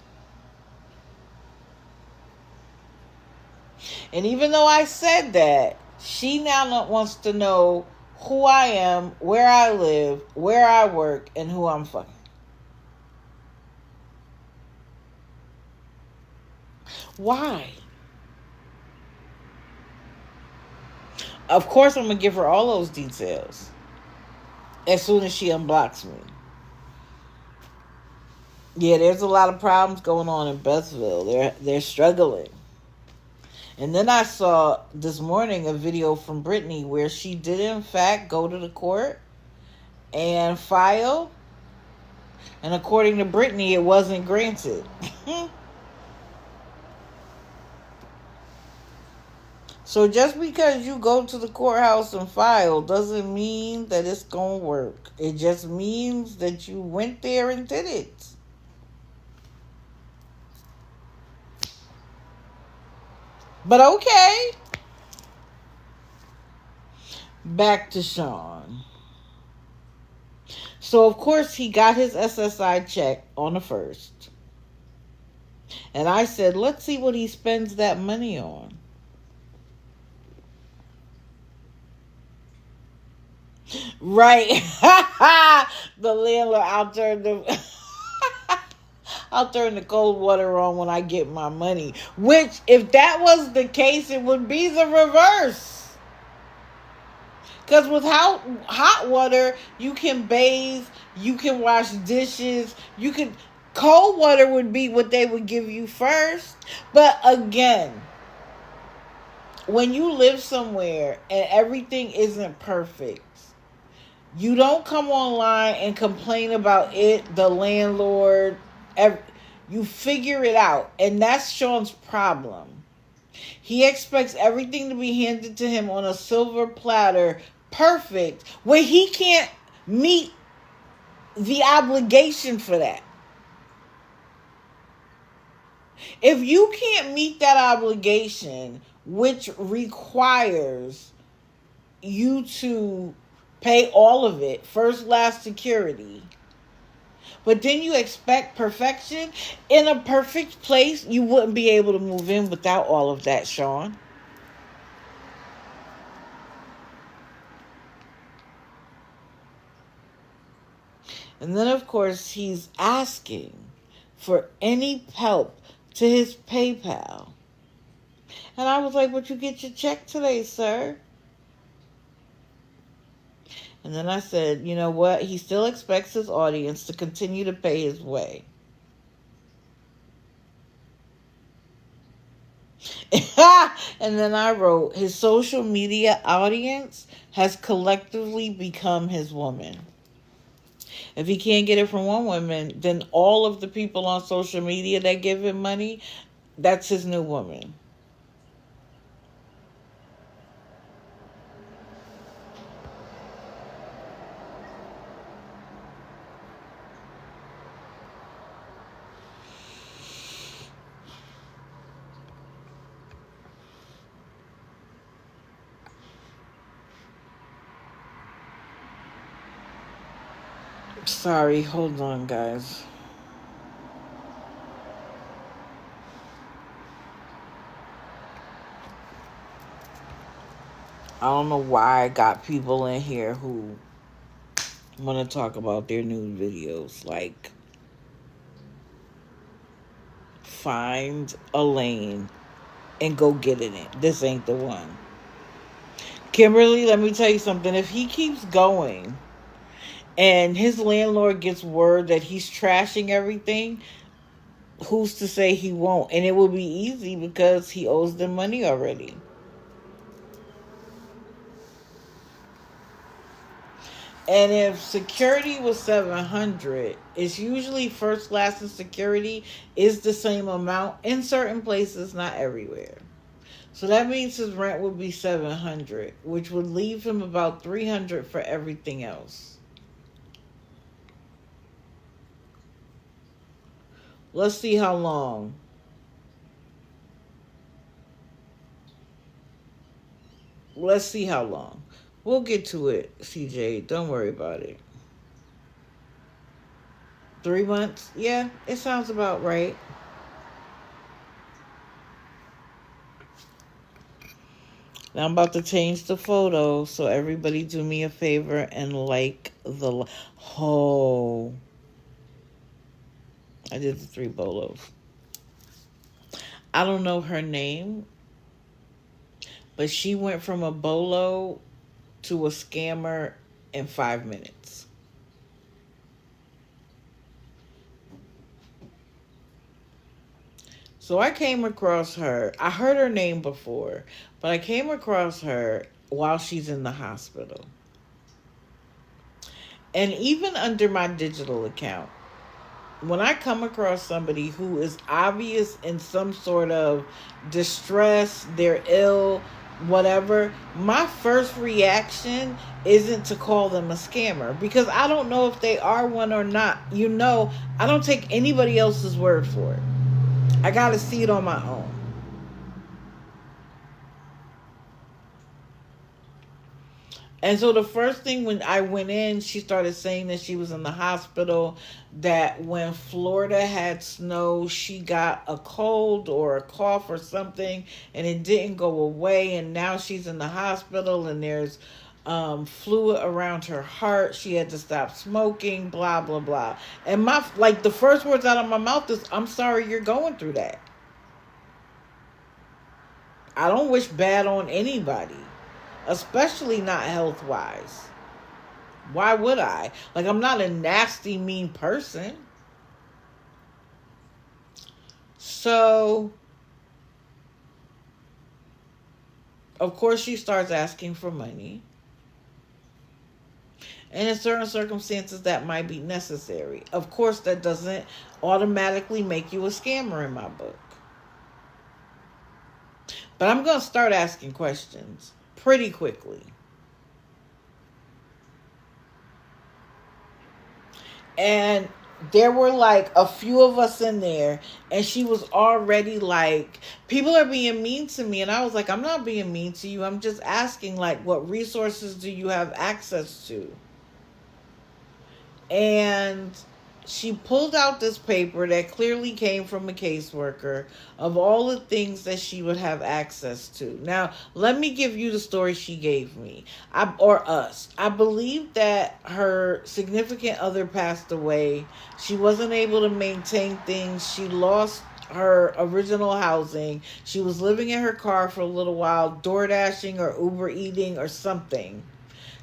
And even though I said that, she now wants to know who I am, where I live, where I work, and who I'm fucking. Why? Of course, I'm going to give her all those details as soon as she unblocks me. Yeah, there's a lot of problems going on in Bethville. They're struggling. And then I saw this morning a video from Brittany where she did in fact go to the court and file. And according to Brittany, it wasn't granted. So just because you go to the courthouse and file doesn't mean that it's going to work. It just means that you went there and did it. But okay. Back to Sean. So, of course, he got his SSI check on the 1st. And I said, let's see what he spends that money on. Right. The landlord, I'll turn the cold water on when I get my money. Which, if that was the case, it would be the reverse. Because with hot water, you can bathe, you can wash dishes, cold water would be what they would give you first. But again, when you live somewhere and everything isn't perfect, you don't come online and complain about it, the landlord. You figure it out. And that's Sean's problem. He expects everything to be handed to him on a silver platter, perfect, when he can't meet the obligation for that. If you can't meet that obligation, which requires you to pay all of it, first, last, security, but then you expect perfection, in a perfect place, you wouldn't be able to move in without all of that, Sean. And then, of course, he's asking for any help to his PayPal. And I was like, but you get your check today, sir. And then I said, you know what? He still expects his audience to continue to pay his way. And then I wrote, his social media audience has collectively become his woman. If he can't get it from one woman, then all of the people on social media that give him money, that's his new woman. Sorry, hold on, guys. I don't know why I got people in here who want to talk about their nude videos. Like, find a lane and go get in it. This ain't the one. Kimberly, let me tell you something. If he keeps going and his landlord gets word that he's trashing everything, who's to say he won't? And it will be easy because he owes them money already. And if security was $700, it's usually first, last, and security is the same amount in certain places, not everywhere. So that means his rent would be $700, which would leave him about $300 for everything else. Let's see how long. Let's see how long. We'll get to it, CJ. Don't worry about it. 3 months? Yeah, it sounds about right. Now I'm about to change the photo, so everybody do me a favor and like the... Oh, I did the 3 bolos. I don't know her name, but she went from a bolo to a scammer in 5 minutes. So I came across her. I heard her name before, but I came across her while she's in the hospital. And even under my digital account, when I come across somebody who is obvious in some sort of distress, they're ill, whatever, my first reaction isn't to call them a scammer, because I don't know if they are one or not. I don't take anybody else's word for it. I got to see it on my own. And so the first thing when I went in, she started saying that she was in the hospital, that when Florida had snow, she got a cold or a cough or something, and it didn't go away, and now she's in the hospital, and there's fluid around her heart. She had to stop smoking, blah, blah, blah. And the first words out of my mouth is, I'm sorry you're going through that. I don't wish bad on anybody, especially not health-wise. Why would I? I'm not a nasty, mean person. So, of course, she starts asking for money. And in certain circumstances, that might be necessary. Of course, that doesn't automatically make you a scammer in my book. But I'm going to start asking questions pretty quickly. And there were a few of us in there, and she was already people are being mean to me. And I was like, I'm not being mean to you. I'm just asking, what resources do you have access to? And she pulled out this paper that clearly came from a caseworker of all the things that she would have access to. Now, let me give you the story she gave me, or us. I believe that her significant other passed away. She wasn't able to maintain things. She lost her original housing. She was living in her car for a little while, door dashing or Uber eating or something.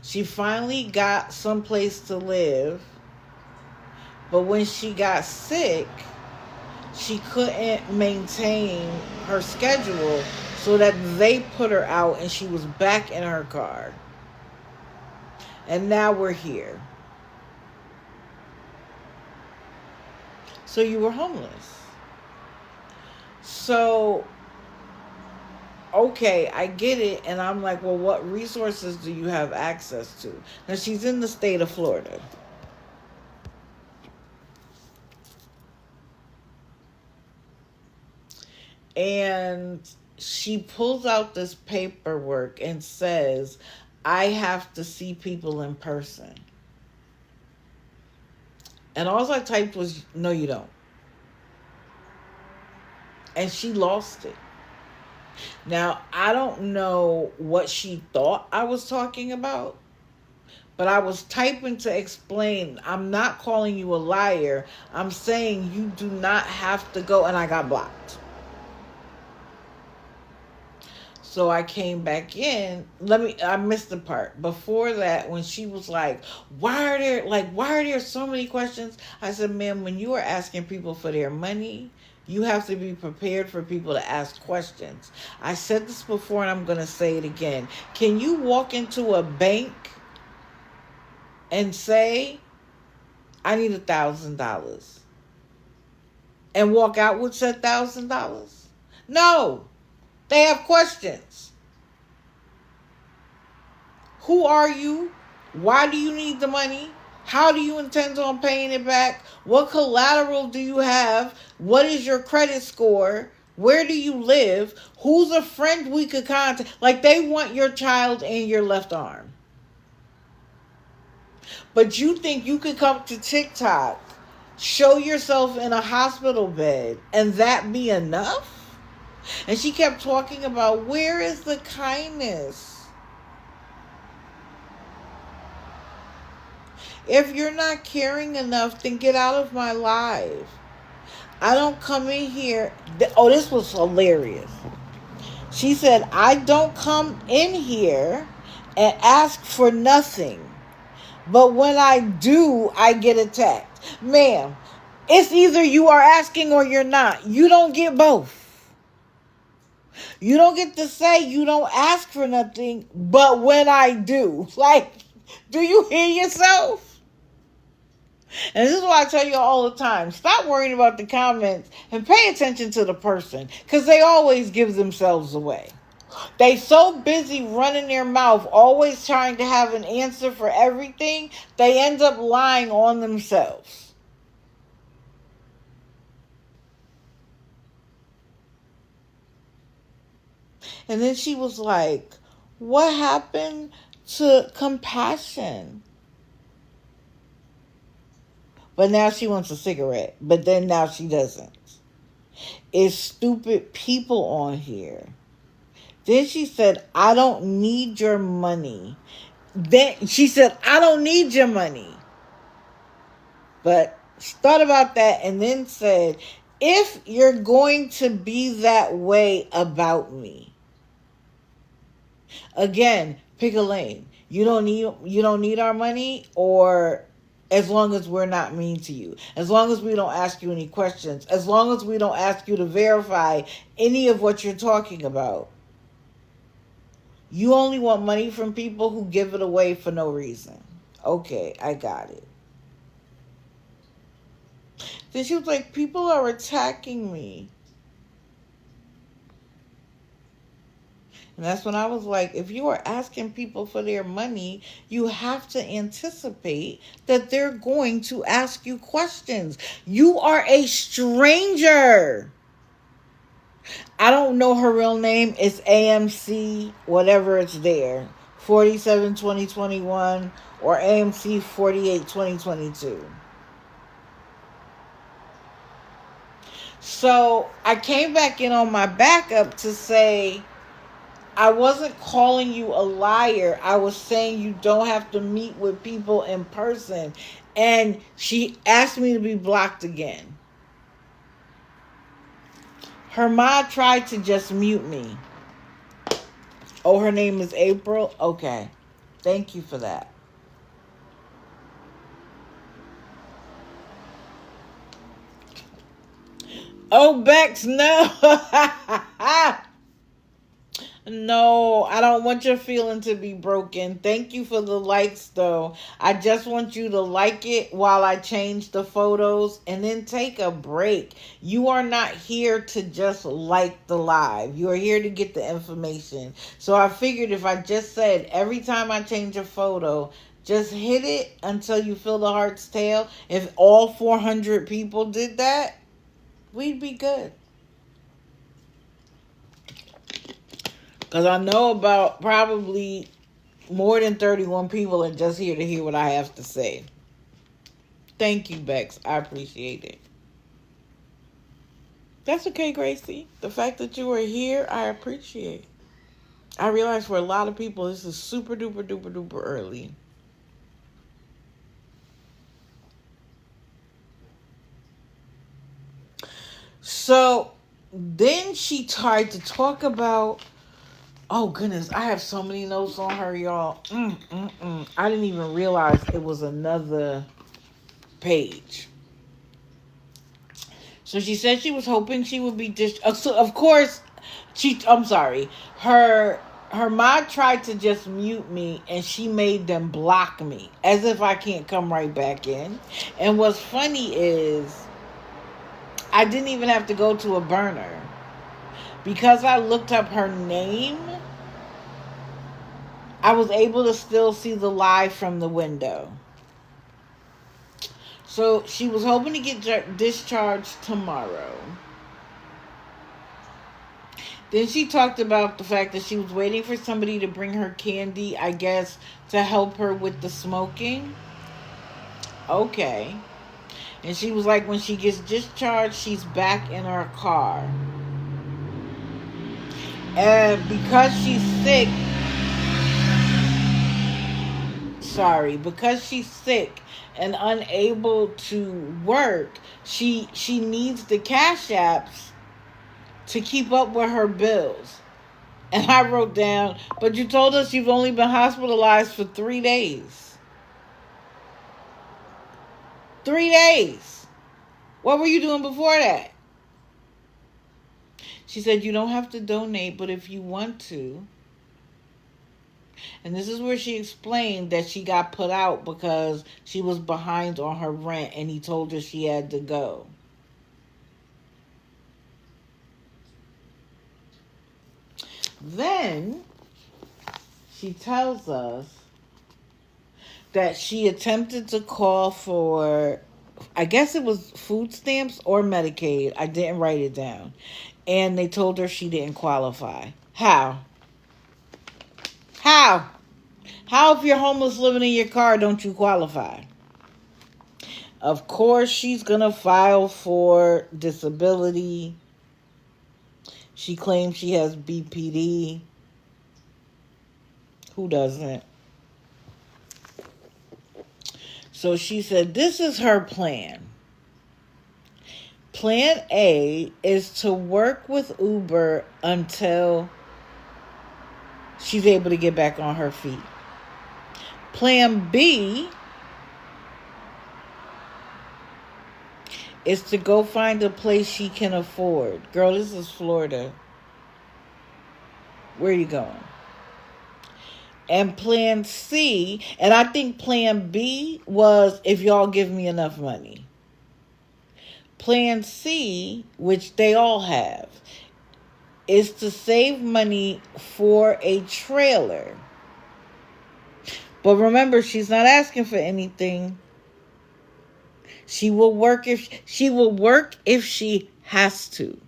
She finally got someplace to live. But when she got sick, she couldn't maintain her schedule, so that they put her out and she was back in her car. And now we're here. So you were homeless. So, okay, I get it. And I'm like, well, what resources do you have access to? Now, she's in the state of Florida. And she pulls out this paperwork and says, I have to see people in person. And all I typed was, no, you don't. And she lost it. Now, I don't know what she thought I was talking about, but I was typing to explain, I'm not calling you a liar. I'm saying you do not have to go. And I got blocked. So I came back in. I missed the part. Before that, when she was like, why are there so many questions? I said, ma'am, when you are asking people for their money, you have to be prepared for people to ask questions. I said this before, and I'm going to say it again. Can you walk into a bank and say, I need $1,000, and walk out with said $1,000? No. They have questions. Who are you? Why do you need the money? How do you intend on paying it back? What collateral do you have? What is your credit score? Where do you live? Who's a friend we could contact? They want your child and your left arm. But you think you could come to TikTok, show yourself in a hospital bed, and that be enough? And she kept talking about, where is the kindness? If you're not caring enough, then get out of my life. I don't come in here. Oh, this was hilarious. She said, I don't come in here and ask for nothing. But when I do, I get attacked. Ma'am, it's either you are asking or you're not. You don't get both. You don't get to say you don't ask for nothing, but when I do. Like, do you hear yourself? And this is why I tell you all the time, stop worrying about the comments and pay attention to the person, because they always give themselves away. They so busy running their mouth, always trying to have an answer for everything, they end up lying on themselves. And then she was like, what happened to compassion? But now she wants a cigarette. But then now she doesn't. It's stupid people on here. Then she said, I don't need your money. Then she said, I don't need your money. But she thought about that and then said, if you're going to be that way about me. Again, pick a lane. You don't need our money, or as long as we're not mean to you, as long as we don't ask you any questions, as long as we don't ask you to verify any of what you're talking about. You only want money from people who give it away for no reason. Okay, I got it. Then she was like, people are attacking me. And that's when I was like, if you are asking people for their money, you have to anticipate that they're going to ask you questions. You are a stranger. I don't know her real name. It's AMC, whatever it's there. 47 2021 or AMC 48 2022. So I came back in on my backup to say, I wasn't calling you a liar. I was saying you don't have to meet with people in person. And she asked me to be blocked again. Her mom tried to just mute me. Oh, her name is April? Okay. Thank you for that. Oh, Bex, no. No, I don't want your feeling to be broken. Thank you for the likes, though. I just want you to like it while I change the photos and then take a break. You are not here to just like the live. You are here to get the information. So I figured if I just said every time I change a photo, just hit it until you feel the heart's tail. If all 400 people did that, we'd be good. Because I know about probably more than 31 people are just here to hear what I have to say. Thank you, Bex. I appreciate it. That's okay, Gracie. The fact that you are here, I appreciate. I realize for a lot of people, this is super duper duper duper early. So then she tried to talk about, oh, goodness, I have so many notes on her, y'all. I didn't even realize it was another page. So she said she was hoping she would be so of course, I'm sorry. Her mom tried to just mute me, and she made them block me, as if I can't come right back in. And what's funny is, I didn't even have to go to a burner. Because I looked up her name, I was able to still see the live from the window. So she was hoping to get discharged tomorrow. Then she talked about the fact that she was waiting for somebody to bring her candy, I guess, to help her with the smoking. Okay. And she was like, when she gets discharged, she's back in her car. And because she's sick, because she's sick and unable to work, she needs the cash apps to keep up with her bills. And I wrote down, but you told us you've only been hospitalized for 3 days. 3 days. What were you doing before that? She said, you don't have to donate, but if you want to. And this is where she explained that she got put out because she was behind on her rent and he told her she had to go. Then she tells us that she attempted to call for, I guess it was food stamps or Medicaid. I didn't write it down. And they told her she didn't qualify. How? How if you're homeless living in your car, don't you qualify? Of course, she's going to file for disability. She claims she has BPD. Who doesn't? So she said this is her plan. Plan A is to work with Uber until she's able to get back on her feet. Plan B is to go find a place she can afford. Girl, this is Florida. Where are you going? And plan C, and I think plan B was if y'all give me enough money. Plan C, which they all have, is to save money for a trailer. But remember, she's not asking for anything. She will work if she has to.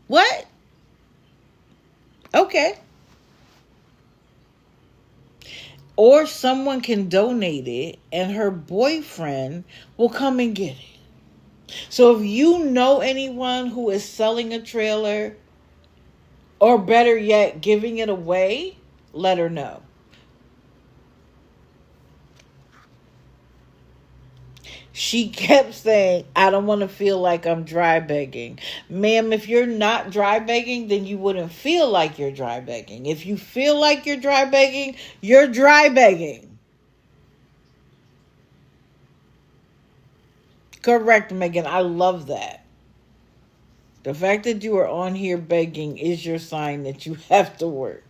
What? Okay. Or someone can donate it and her boyfriend will come and get it. So if you know anyone who is selling a trailer, or better yet, giving it away, let her know. She kept saying, I don't want to feel like I'm dry begging. Ma'am, if you're not dry begging, then you wouldn't feel like you're dry begging. If you feel like you're dry begging, you're dry begging. Correct, Megan. I love that. The fact that you are on here begging is your sign that you have to work.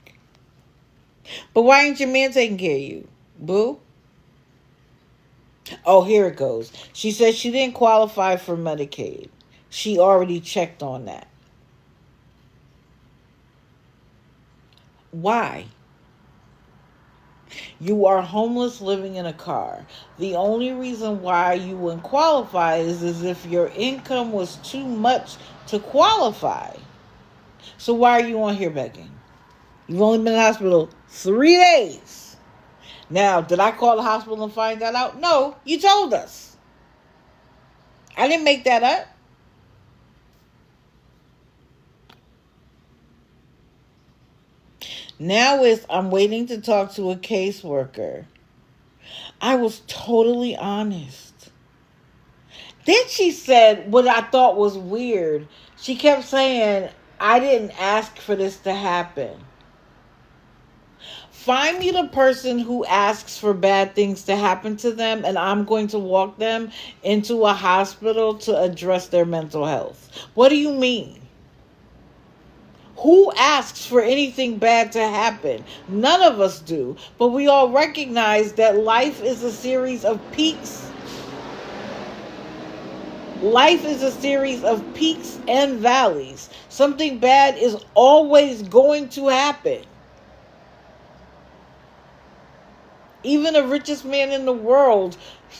But why ain't your man taking care of you, boo? Oh, here it goes. She said she didn't qualify for Medicaid. She already checked on that. Why? You are homeless living in a car. The only reason why you wouldn't qualify is if your income was too much to qualify. So why are you on here begging? You've only been in the hospital 3 days. Now, did I call the hospital and find that out? No, you told us. I didn't make that up. Now I'm waiting to talk to a caseworker. I was totally honest. Then she said what I thought was weird. She kept saying, I didn't ask for this to happen. Find me the person who asks for bad things to happen to them, and I'm going to walk them into a hospital to address their mental health. What do you mean? Who asks for anything bad to happen? None of us do. But we all recognize that life is a series of peaks. Life is a series of peaks and valleys. Something bad is always going to happen. Even the richest man in the world,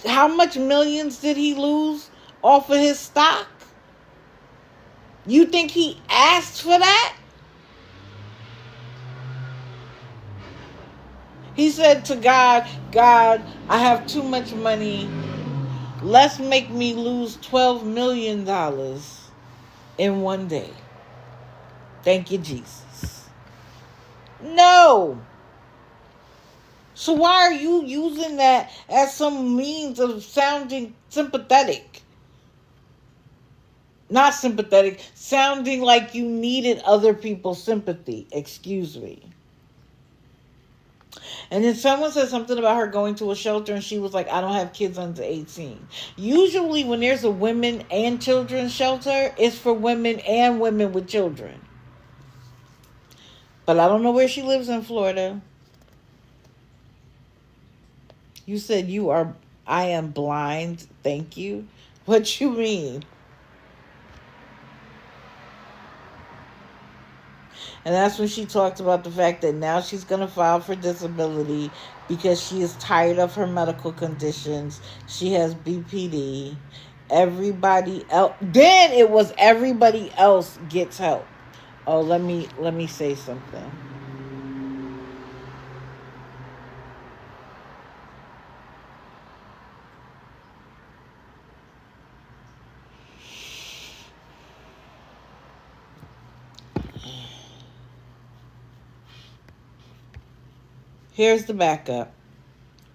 how much millions did he lose off of his stock? You think he asked for that? He said to God, God, I have too much money. Let's make me lose $12 million in one day. Thank you, Jesus. No. So why are you using that as some means of sounding sympathetic? Not sympathetic, sounding like you needed other people's sympathy. Excuse me. And then someone said something about her going to a shelter and she was like, I don't have kids under 18. Usually when there's a women and children's shelter, it's for women and women with children. But I don't know where she lives in Florida. You said I am blind. Thank you. What you mean? And that's when she talked about the fact that now she's going to file for disability because she is tired of her medical conditions. She has BPD. Everybody else. Then it was everybody else gets help. Oh, let me say something. Here's the backup.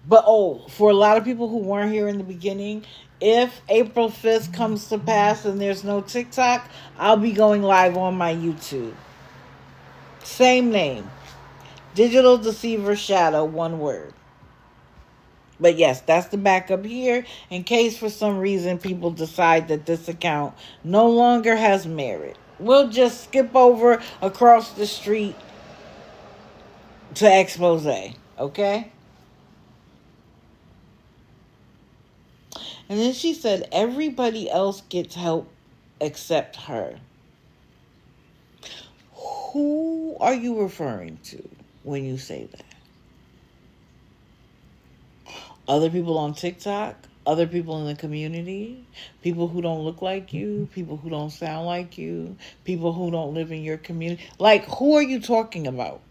But for a lot of people who weren't here in the beginning, if April 5th comes to pass and there's no TikTok, I'll be going live on my YouTube. Same name. Digital Deceiver Shadow, one word. But yes, that's the backup here in case for some reason people decide that this account no longer has merit. We'll just skip over across the street to expose, okay? And then she said everybody else gets help except her. Who are you referring to when you say that? Other people on TikTok? Other people in the community? People who don't look like you? People who don't sound like you? People who don't live in your community? Like, who are you talking about?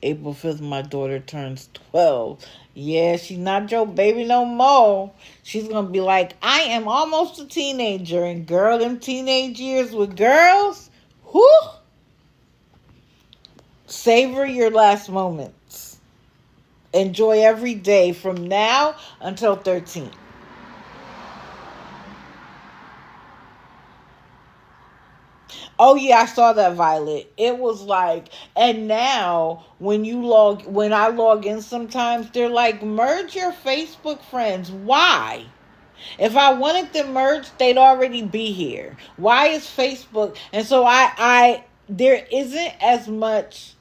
April 5th, my daughter turns 12. Yeah, she's not your baby no more. She's going to be like, I am almost a teenager. And girl, them teenage years with girls, whew. Savor your last moments. Enjoy every day from now until 13. Oh yeah, I saw that, Violet. It was like, and now when I log in sometimes, they're like, merge your Facebook friends. Why? If I wanted them merged, they'd already be here. Why is Facebook? And so there isn't as much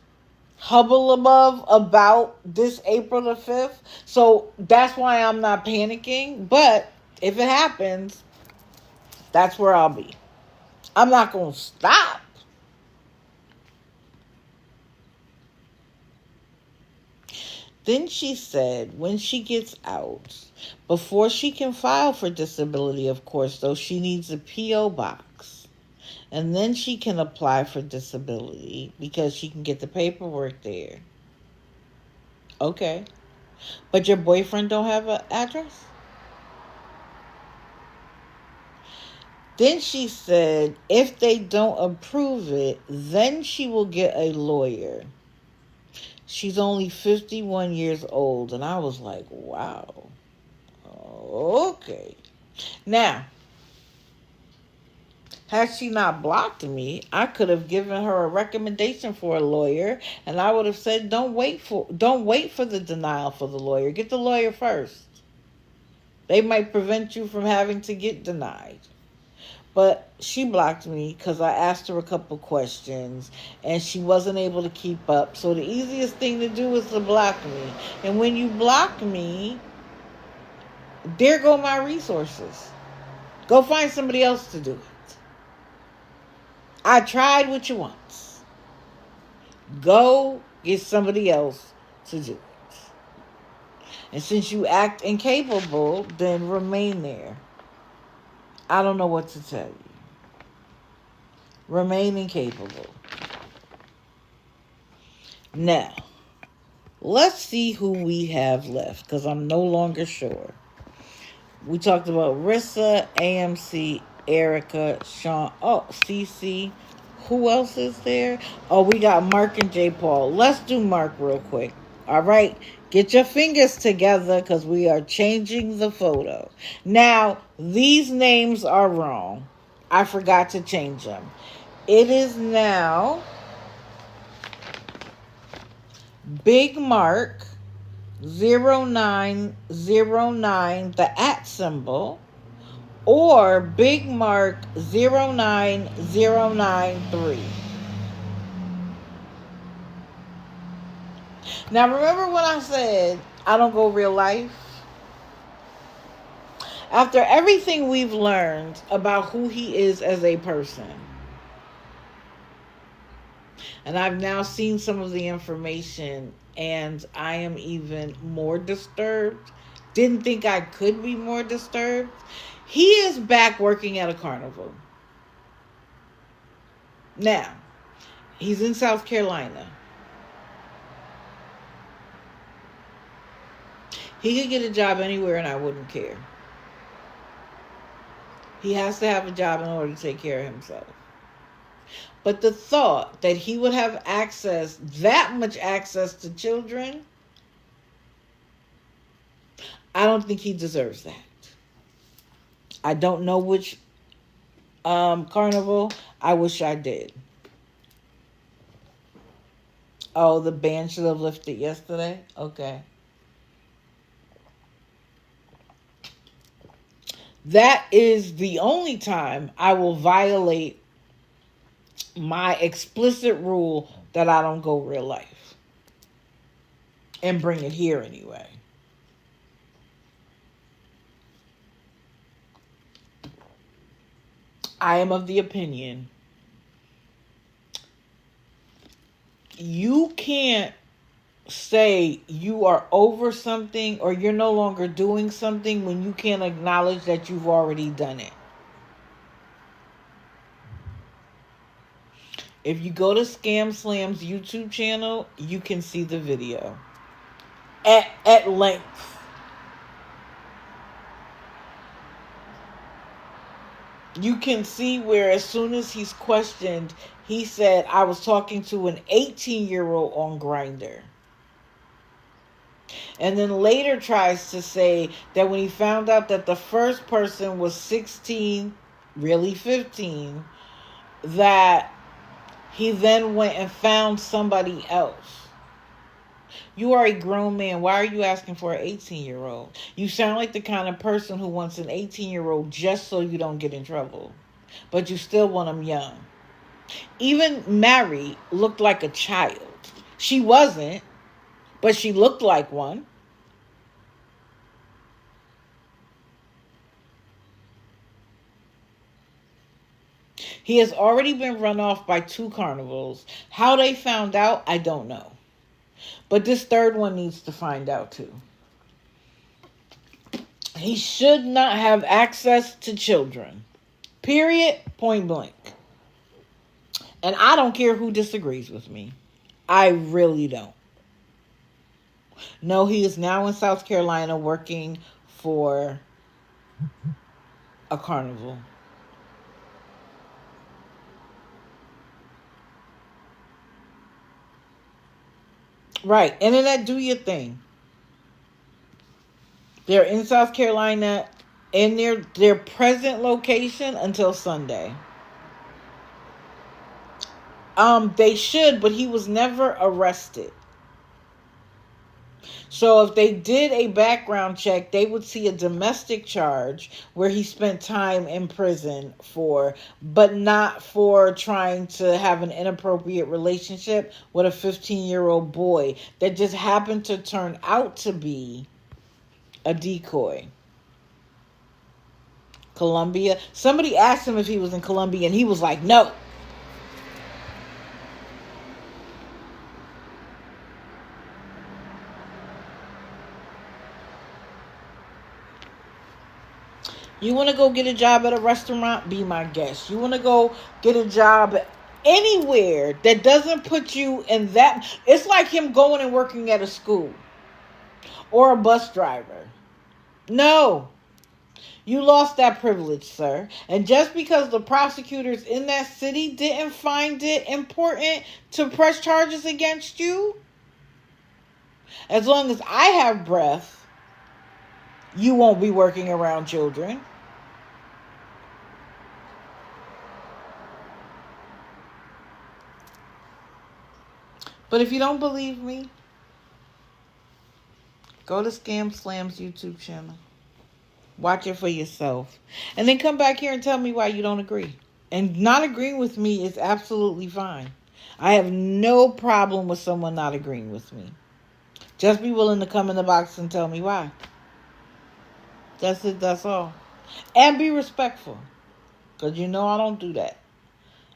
hubble about this April the 5th. So that's why I'm not panicking. But if it happens, that's where I'll be. I'm not going to stop. Then she said when she gets out, before she can file for disability, of course, though, she needs a P.O. box. And then she can apply for disability because she can get the paperwork there. Okay. But your boyfriend don't have an address? Then she said if they don't approve it, then she will get a lawyer. She's only 51 years old. And I was like, wow. Okay. Now, had she not blocked me, I could have given her a recommendation for a lawyer. And I would have said, don't wait for the denial for the lawyer. Get the lawyer first. They might prevent you from having to get denied. But she blocked me because I asked her a couple questions and she wasn't able to keep up. So the easiest thing to do is to block me. And when you block me, there go my resources. Go find somebody else to do it. I tried with you once. Go get somebody else to do it. And since you act incapable, then remain there. I don't know what to tell you. Remain incapable. Now, let's see who we have left, because I'm no longer sure. We talked about Rissa, AMC, Erica, Sean, CC. Who else is there? Oh, we got Mark and J. Paul. Let's do Mark real quick. All right. Get your fingers together because we are changing the photo. Now, these names are wrong. I forgot to change them. It is now Big Mark 0909, the @ symbol, or Big Mark 09093. Now, remember when I said I don't go real life? After everything we've learned about who he is as a person, and I've now seen some of the information, and I am even more disturbed. Didn't think I could be more disturbed. He is back working at a carnival. Now, he's in South Carolina. He could get a job anywhere and I wouldn't care. He has to have a job in order to take care of himself. But the thought that he would have access, that much access to children, I don't think he deserves that. I don't know which carnival. I wish I did. Oh, the ban should have lifted yesterday? Okay. That is the only time I will violate my explicit rule that I don't go real life. And bring it here anyway. I am of the opinion you can't say you are over something or you're no longer doing something when you can't acknowledge that you've already done it. If you go to Scam Slam's YouTube channel, you can see the video at length. You can see where as soon as he's questioned, he said, I was talking to an 18-year-old on Grindr. And then later tries to say that when he found out that the first person was 16, really 15, that he then went and found somebody else. You are a grown man. Why are you asking for an 18-year-old? You sound like the kind of person who wants an 18-year-old just so you don't get in trouble. But you still want them young. Even Mary looked like a child. She wasn't, but she looked like one. He has already been run off by 2 carnivals. How they found out, I don't know. But this third one needs to find out too. He should not have access to children. Period. Point blank. And I don't care who disagrees with me. I really don't. No, he is now in South Carolina working for a carnival. Right. Internet, do your thing. They're in South Carolina in their present location until Sunday. They should, but he was never arrested. So if they did a background check, they would see a domestic charge where he spent time in prison for, but not for trying to have an inappropriate relationship with a 15-year-old boy that just happened to turn out to be a decoy. Colombia. Somebody asked him if he was in Colombia and he was like, no. You want to go get a job at a restaurant? Be my guest. You want to go get a job Anywhere that doesn't put you in that, it's like him going and working at a school or a bus driver. No, you lost that privilege, sir. And just because the prosecutors in that city didn't find it important to press charges against you, as long as I have breath, you won't be working around children. But if you don't believe me, go to Scam Slam's YouTube channel. Watch it for yourself. And then come back here and tell me why you don't agree. And not agreeing with me is absolutely fine. I have no problem with someone not agreeing with me. Just be willing to come in the box and tell me why. That's it, that's all. And be respectful. Because you know I don't do that.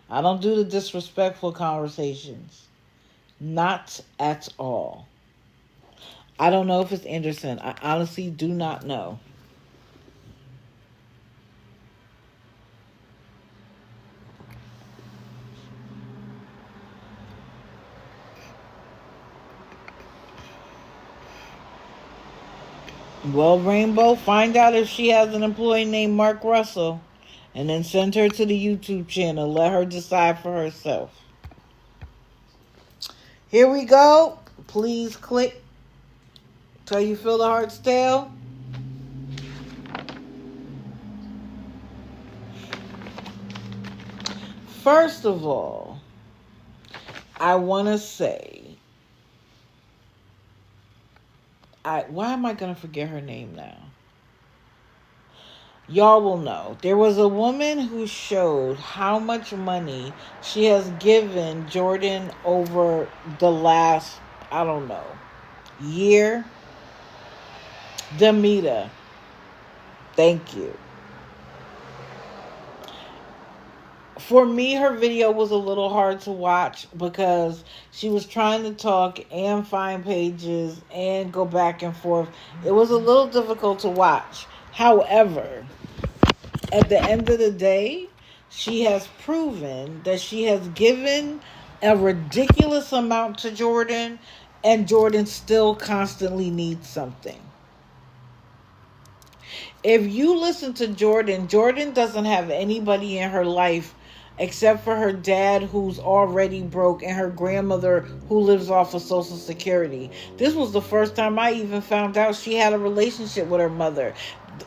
I don't do the disrespectful conversations. Not at all. I don't know if it's Anderson. I honestly do not know. Well, Rainbow, find out if she has an employee named Mark Russell, and then send her to the YouTube channel. Let her decide for herself. Here we go. Please click till you feel the heart stale. First of all, I want to say, why am I going to forget her name now? Y'all will know. There was a woman who showed how much money she has given Jordan over the last, I don't know, year. Demita. Thank you. For me, her video was a little hard to watch because she was trying to talk and find pages and go back and forth. It was a little difficult to watch. However, at the end of the day, she has proven that she has given a ridiculous amount to Jordan, and Jordan still constantly needs something. If you listen to Jordan, Jordan doesn't have anybody in her life except for her dad, who's already broke, and her grandmother, who lives off of Social Security. This was the first time I even found out she had a relationship with her mother.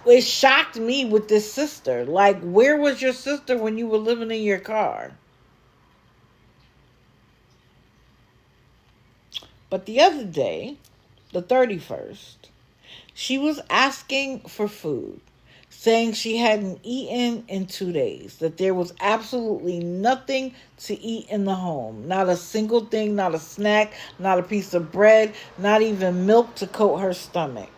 It shocked me with this sister. Like, where was your sister when you were living in your car? But the other day, the 31st, she was asking for food, saying she hadn't eaten in 2 days, that there was absolutely nothing to eat in the home. Not a single thing, not a snack, not a piece of bread, not even milk to coat her stomach.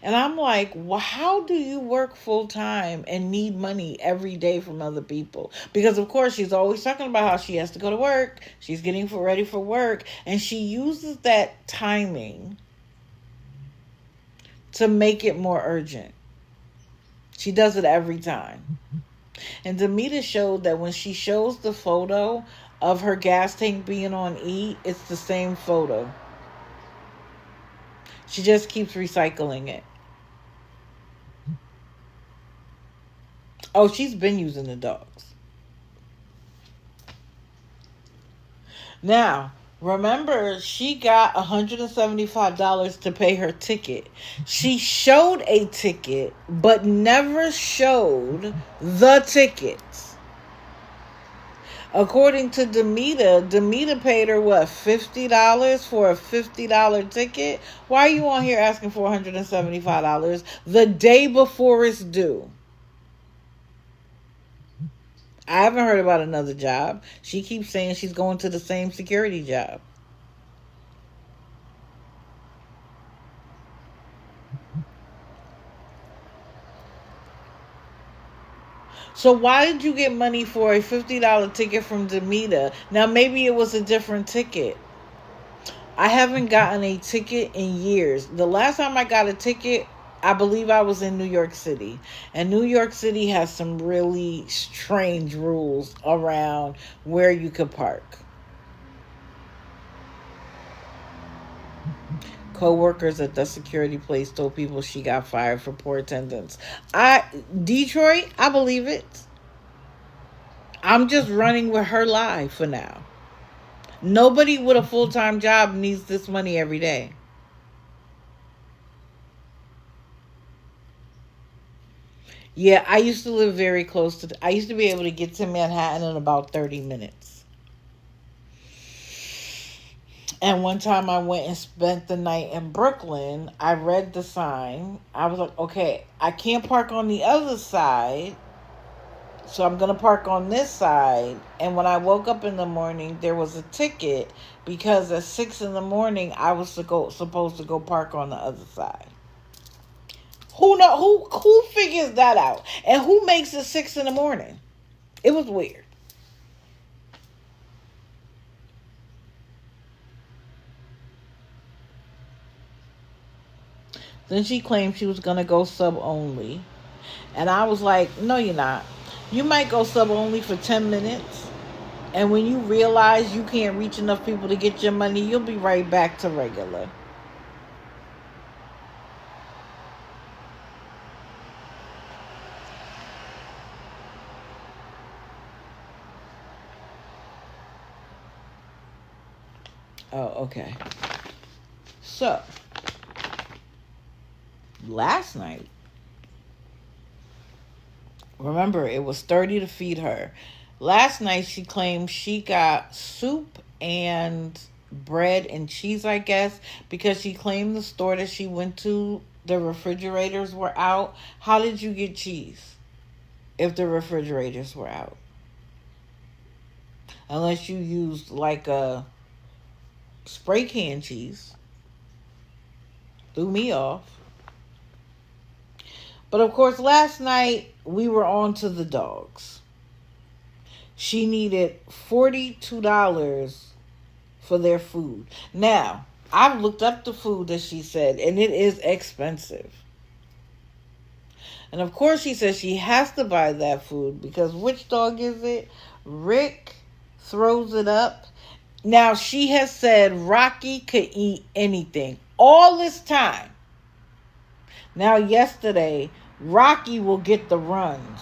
And I'm like, well, how do you work full time and need money every day from other people? Because, of course, she's always talking about how she has to go to work. She's getting ready for work. And she uses that timing to make it more urgent. She does it every time. And Demita showed that when she shows the photo of her gas tank being on E, it's the same photo. She just keeps recycling it. Oh, she's been using the dogs. Now, remember, she got $175 to pay her ticket. She showed a ticket, but never showed the tickets. According to Demita paid her, what, $50 for a $50 ticket? Why are you on here asking for $175 the day before it's due? I haven't heard about another job. She keeps saying she's going to the same security job. So why did you get money for a $50 ticket from Demita? Now, maybe it was a different ticket. I haven't gotten a ticket in years. The last time I got a ticket, I believe I was in New York City. And New York City has some really strange rules around where you could park. Co-workers at the security place told people she got fired for poor attendance. Detroit, I believe it. I'm just running with her lie for now. Nobody with a full-time job needs this money every day. Yeah, I used to live very close to... I used to be able to get to Manhattan in about 30 minutes. And one time I went and spent the night in Brooklyn. I read the sign. I was like, okay, I can't park on the other side, so I'm going to park on this side. And when I woke up in the morning, there was a ticket because at 6 in the morning, I was supposed to go park on the other side. Who figures that out? And who makes it 6 in the morning? It was weird. Then she claimed she was going to go sub only. And I was like, no, you're not. You might go sub only for 10 minutes. And when you realize you can't reach enough people to get your money, you'll be right back to regular. Oh, okay. So, last night, remember, it was 30 to feed her. Last night, she claimed she got soup and bread and cheese, I guess, because she claimed the store that she went to, the refrigerators were out. How did you get cheese if the refrigerators were out? Unless you used like a spray can cheese. Threw me off. But of course, last night we were on to the dogs. She needed $42 for their food. Now, I've looked up the food that she said, and it is expensive. And of course, she says she has to buy that food because which dog is it? Rick throws it up. Now, she has said Rocky could eat anything all this time. Now, yesterday, Rocky will get the runs.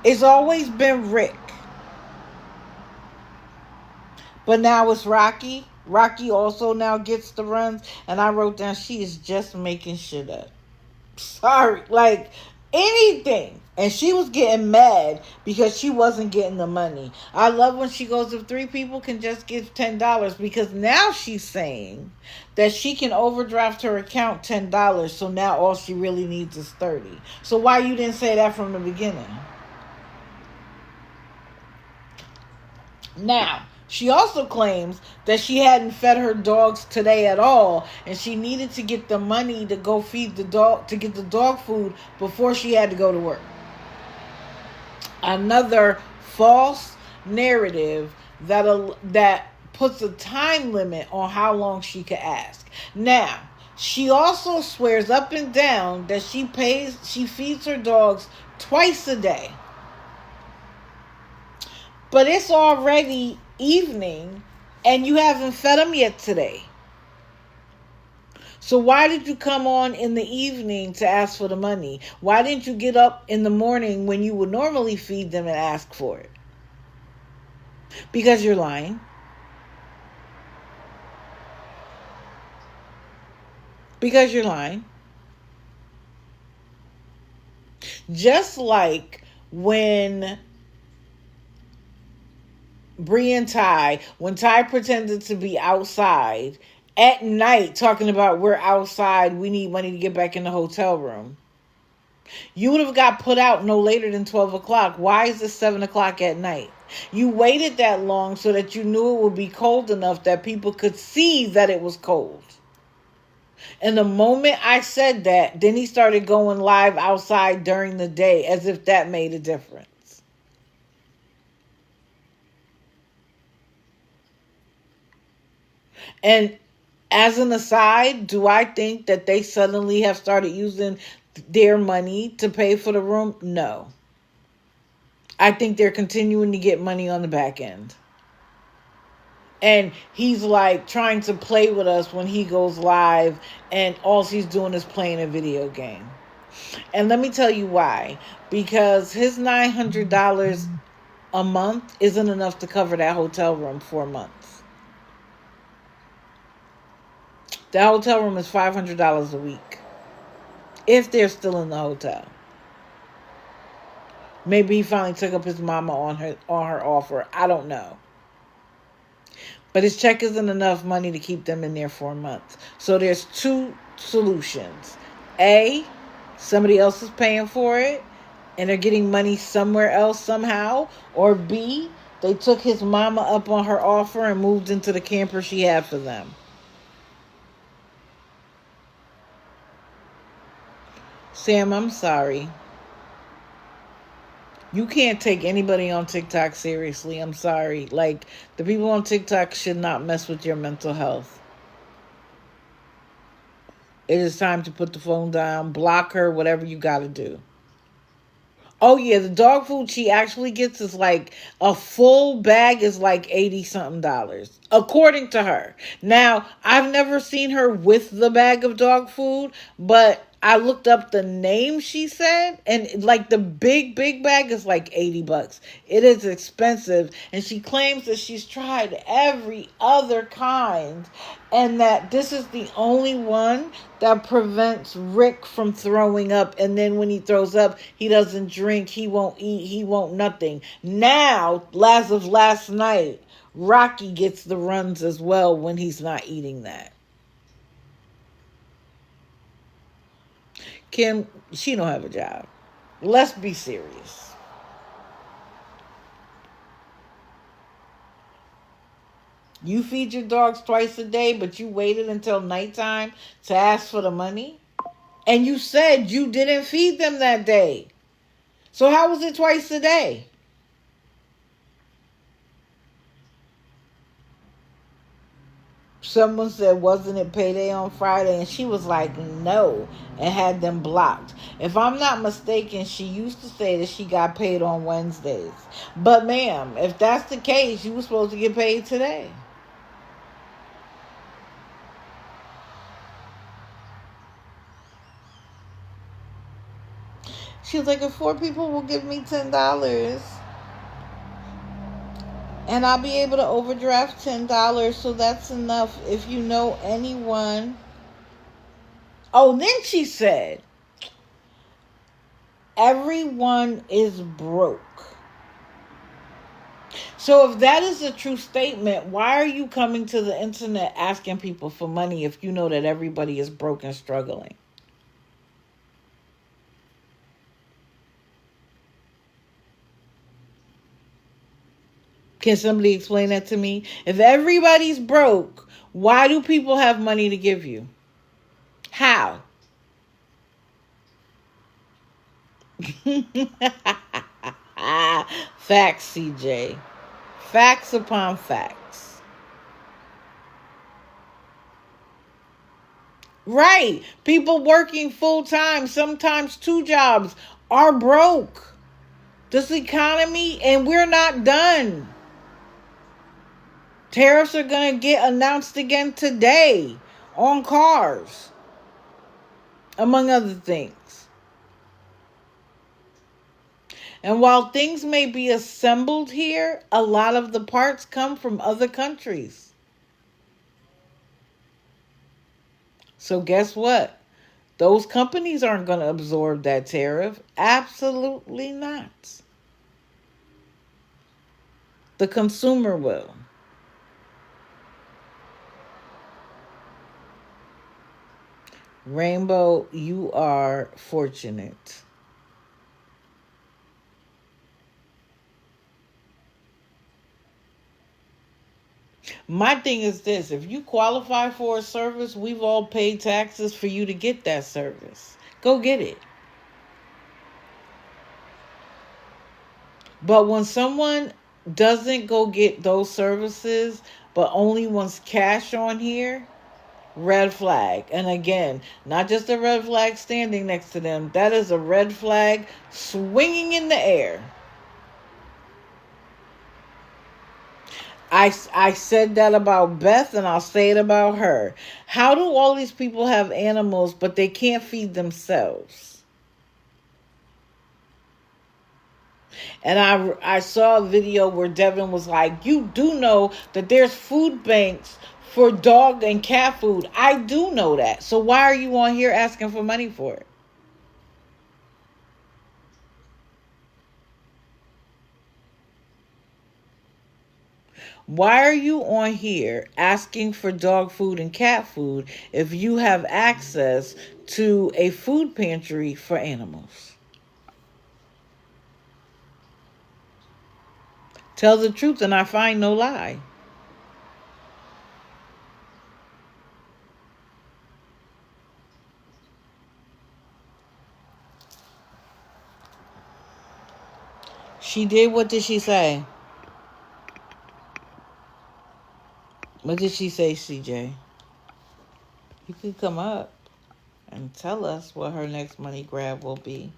It's always been Rick. But now it's Rocky. Rocky also now gets the runs. And I wrote down, she is just making shit up. Sorry. Like, anything. And she was getting mad because she wasn't getting the money. I love when she goes, if 3 people can just give $10, because now she's saying that she can overdraft her account $10. So now all she really needs is $30. So why you didn't say that from the beginning? Now, she also claims that she hadn't fed her dogs today at all, and she needed to get the money to go feed the dog, to get the dog food before she had to go to work. Another false narrative that puts a time limit on how long she could ask. Now, she also swears up and down that she feeds her dogs twice a day. But it's already evening and you haven't fed them yet today. So why did you come on in the evening to ask for the money? Why didn't you get up in the morning when you would normally feed them and ask for it? Because you're lying. Because you're lying. Just like when Bree and Ty, when Ty pretended to be outside at night talking about we're outside, we need money to get back in the hotel room. You would have got put out no later than 12 o'clock. Why is it 7 o'clock at night? You waited that long so that you knew it would be cold enough that people could see that it was cold. And the moment I said that, then he started going live outside during the day as if that made a difference. And As an aside, do I think that they suddenly have started using their money to pay for the room? No. I think they're continuing to get money on the back end. And he's like trying to play with us when he goes live, and all he's doing is playing a video game. And let me tell you why. Because his $900 a month isn't enough to cover that hotel room for a month. That hotel room is $500 a week. If they're still in the hotel. Maybe he finally took up his mama on her offer. I don't know. But his check isn't enough money to keep them in there for a month. So there's two solutions. A, somebody else is paying for it and they're getting money somewhere else somehow. Or B, they took his mama up on her offer and moved into the camper she had for them. Sam, I'm sorry. You can't take anybody on TikTok seriously. I'm sorry. Like, the people on TikTok should not mess with your mental health. It is time to put the phone down, block her, whatever you got to do. Oh, yeah, the dog food she actually gets is like, a full bag is like $80-something, according to her. Now, I've never seen her with the bag of dog food, but I looked up the name she said, and like the big bag is like $80. It is expensive, and she claims that she's tried every other kind, and that this is the only one that prevents Rick from throwing up. And then when he throws up, he doesn't drink, he won't eat, he won't nothing. Now, as of last night, Rocky gets the runs as well when he's not eating that. Kim, she don't have a job. Let's be serious. You feed your dogs twice a day, but you waited until nighttime to ask for the money? And you said you didn't feed them that day. So how was it twice a day? Someone said, wasn't it payday on Friday? And she was like, no, and had them blocked. If I'm not mistaken, she used to say that she got paid on Wednesdays. But ma'am, if that's the case, you were supposed to get paid today. She was like, if 4 people will give me $10, and I'll be able to overdraft $10, so that's enough if you know anyone. Oh, then she said, everyone is broke. So if that is a true statement, why are you coming to the internet asking people for money if you know that everybody is broke and struggling? Can somebody explain that to me? If everybody's broke, why do people have money to give you? How? Facts, CJ. Facts upon facts. Right. People working full time, sometimes 2 jobs, are broke. This economy, and we're not done. Tariffs are going to get announced again today on cars, among other things. And while things may be assembled here, a lot of the parts come from other countries. So guess what? Those companies aren't going to absorb that tariff. Absolutely not. The consumer will. Rainbow, you are fortunate. My thing is this: if you qualify for a service, we've all paid taxes for you to get that service. Go get it. But when someone doesn't go get those services, but only wants cash on here, red flag. And again, not just a red flag standing next to them, that is a red flag swinging in the air. I said that about Beth, and I'll say it about her. How do all these people have animals but they can't feed themselves? And I saw a video where Devin was like, "You do know that there's food banks for dog and cat food." I do know that. So why are you on here asking for money for it? Why are you on here asking for dog food and cat food if you have access to a food pantry for animals? Tell the truth and I find no lie. She did. What did she say? What did she say, CJ? You could come up and tell us what her next money grab will be.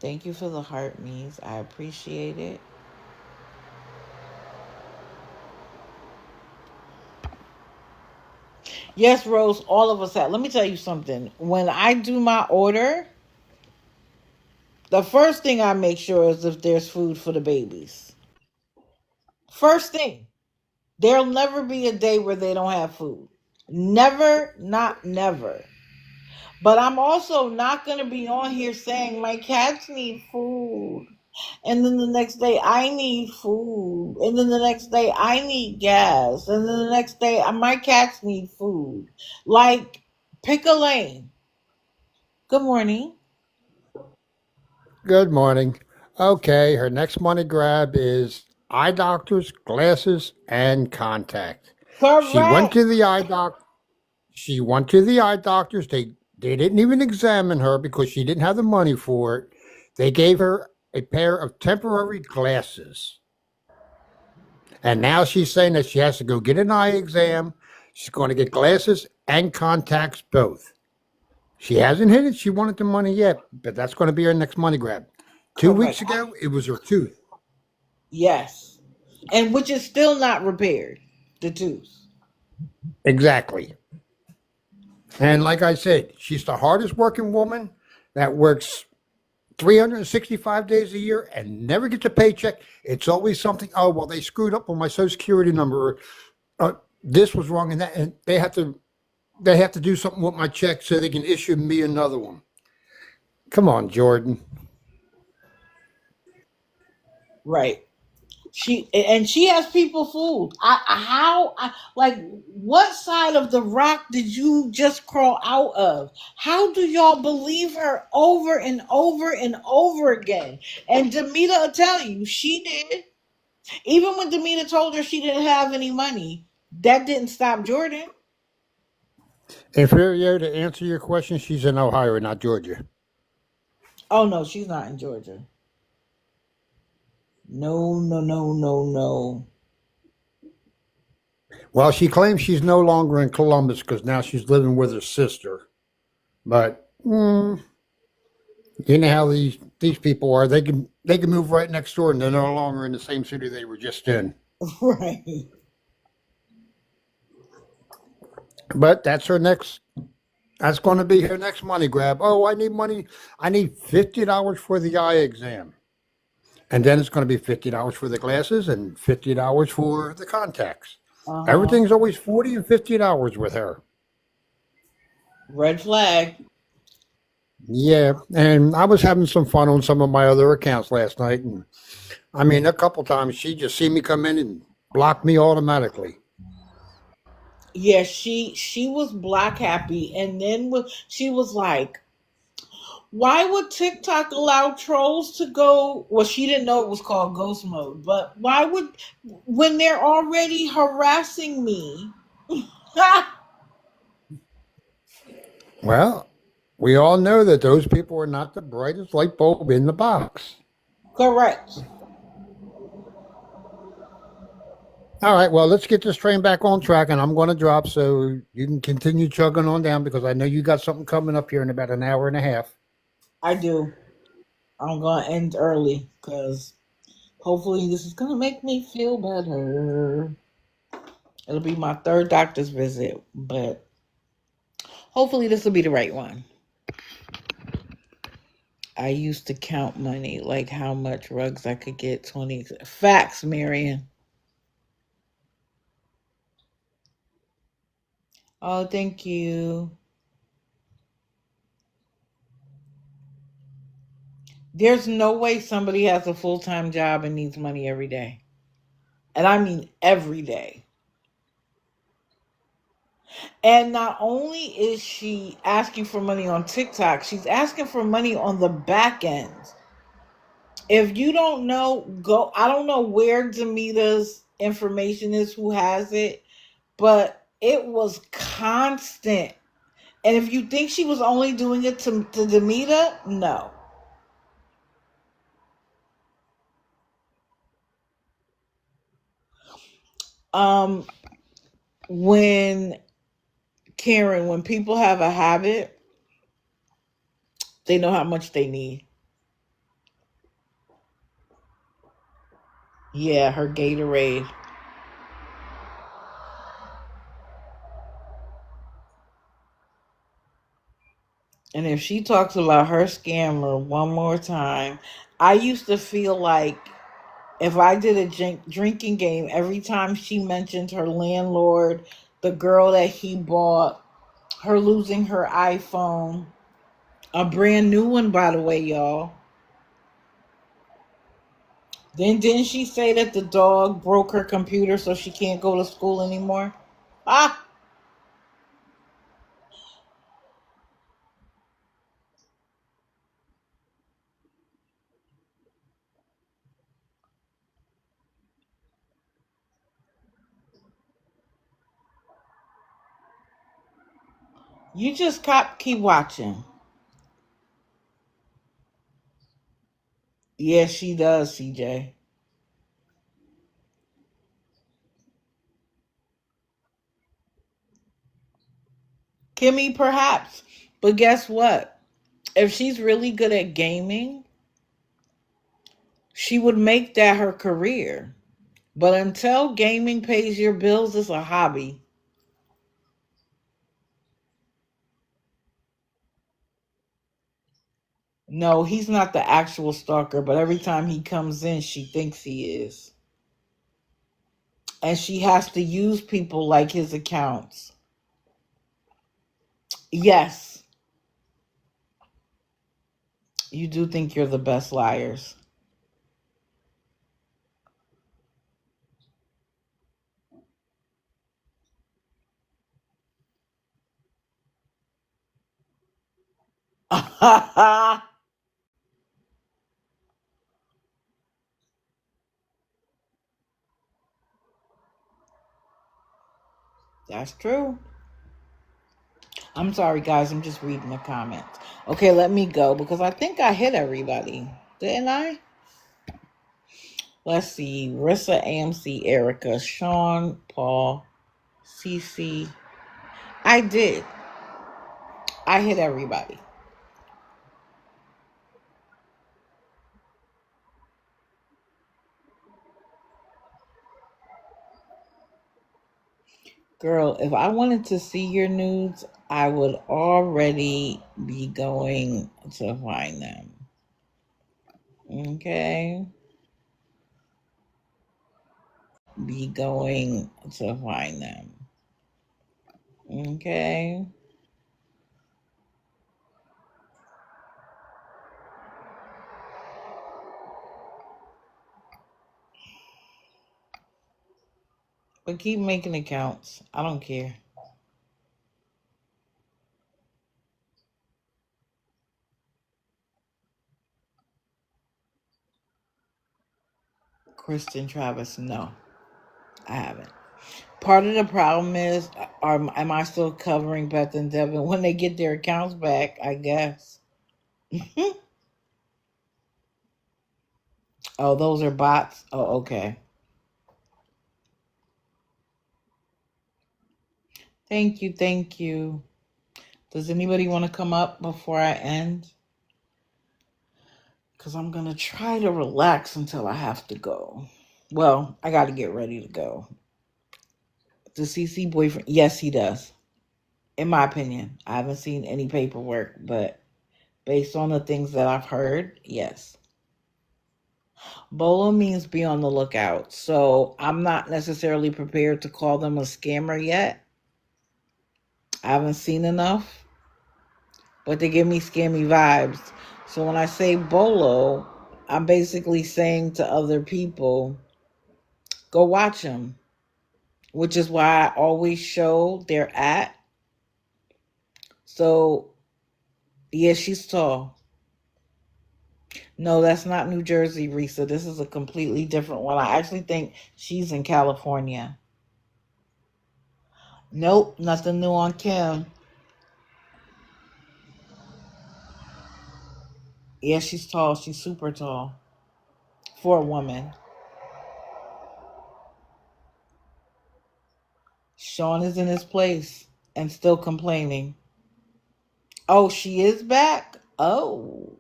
Thank you for the heart, Mies. I appreciate it. Yes, Rose, all of us have. Let me tell you something. When I do my order, the first thing I make sure is if there's food for the babies. First thing. There'll never be a day where they don't have food. Never, not never. But I'm also not going to be on here saying my cats need food. And then the next day I need food. And then the next day I need gas. And then the next day my cats need food. Like, pick a lane. Good morning. Good morning. Okay, her next money grab is eye doctors, glasses, and contact. She went Correct. to the eye doc. She went to the eye doctors. They didn't even examine her because she didn't have the money for it. They gave her a pair of temporary glasses. And now she's saying that she has to go get an eye exam. She's going to get glasses and contacts both. She hasn't hit it. She wanted the money yet, but that's going to be her next money grab. 2 weeks Correct. ago, it was her tooth. Yes. And which is still not repaired, the tooth. Exactly. And like I said, she's the hardest working woman that works 365 days a year and never gets a paycheck. It's always something. Oh well, they screwed up on my Social Security number. Or, this was wrong, and that, and they have to do something with my check so they can issue me another one. Come on, Jordan. Right. She has people fooled. Like, what side of the rock did you just crawl out of? How do y'all believe her over and over and over again? And Demita will tell you she did. Even when Demita told her she didn't have any money, that didn't stop Jordan. If you're here to answer your question, she's in Ohio, not Georgia. Oh no, she's not in Georgia. No, no, no, no, no. Well, she claims she's no longer in Columbus because now she's living with her sister. But you know how these people are. They can move right next door and they're no longer in the same city they were just in. Right. But that's her next. That's going to be her next money grab. Oh, I need money. I need $50 for the eye exam, and then it's going to be $50 for the glasses and $50 for the contacts. Uh huh. Everything's always $40 and $50 with her. Red flag. Yeah, and I was having some fun on some of my other accounts last night, and I mean, a couple times she just see me come in and block me automatically. Yeah, she was black happy, and then she was like, "Why would TikTok allow trolls to go?" Well, she didn't know it was called ghost mode, but why would when they're already harassing me? Well, we all know that those people are not the brightest light bulb in the box. Correct. All right, well, let's get this train back on track, and I'm going to drop so you can continue chugging on down because I know you got something coming up here in about an hour and a half. I do. I'm gonna end early because hopefully this is gonna make me feel better. It'll be my third doctor's visit, but hopefully this will be the right one. I used to count money, like how much rugs I could get. 20 facts, Marion. Oh, thank you. There's no way somebody has a full time job and needs money every day. And I mean every day. And not only is she asking for money on TikTok, she's asking for money on the back end. If you don't know, go. I don't know where Demita's information is, who has it, but it was constant. And if you think she was only doing it to Demita, no. Um, when Karen, when people have a habit, they know how much they need. Yeah, her Gatorade. And if she talks about her scammer one more time, I used to feel like if I did a drinking game, every time she mentioned her landlord, the girl that he bought, her losing her iPhone, a brand new one, by the way, y'all. Then didn't she say that the dog broke her computer so she can't go to school anymore? Ah, you just keep watching. Yes, she does, CJ. Kimmy, perhaps. But guess what? If she's really good at gaming, she would make that her career. But until gaming pays your bills, it's a hobby. No, he's not the actual stalker, but every time he comes in, she thinks he is. And she has to use people like his accounts. Yes, you do think you're the best liars. That's true. I'm sorry, guys. I'm just reading the comments. Okay, let me go because I think I hit everybody. Didn't I? Let's see. Rissa, AMC, Erica, Sean, Paul, CC. I did. I hit everybody. Girl, if I wanted to see your nudes, I would already be going to find them. Okay? Be going to find them. Okay? But keep making accounts. I don't care. Kristen Travis, no, I haven't. Part of the problem is, am I still covering Beth and Devin when they get their accounts back? I guess. Oh, those are bots. Oh, okay. Thank you. Thank you. Does anybody want to come up before I end? Because I'm going to try to relax until I have to go. Well, I got to get ready to go. Does CC boyfriend? Yes, he does. In my opinion, I haven't seen any paperwork, but based on the things that I've heard, yes. Bolo means be on the lookout. So I'm not necessarily prepared to call them a scammer yet. I haven't seen enough, but they give me scammy vibes. So when I say Bolo, I'm basically saying to other people, go watch them, which is why I always show their at. So, yeah, she's tall. No, that's not New Jersey, Risa. This is a completely different one. I actually think she's in California. Nope, nothing new on Kim. Yeah, she's tall. She's super tall for a woman. Sean is in his place and still complaining. Oh, she is back? Oh.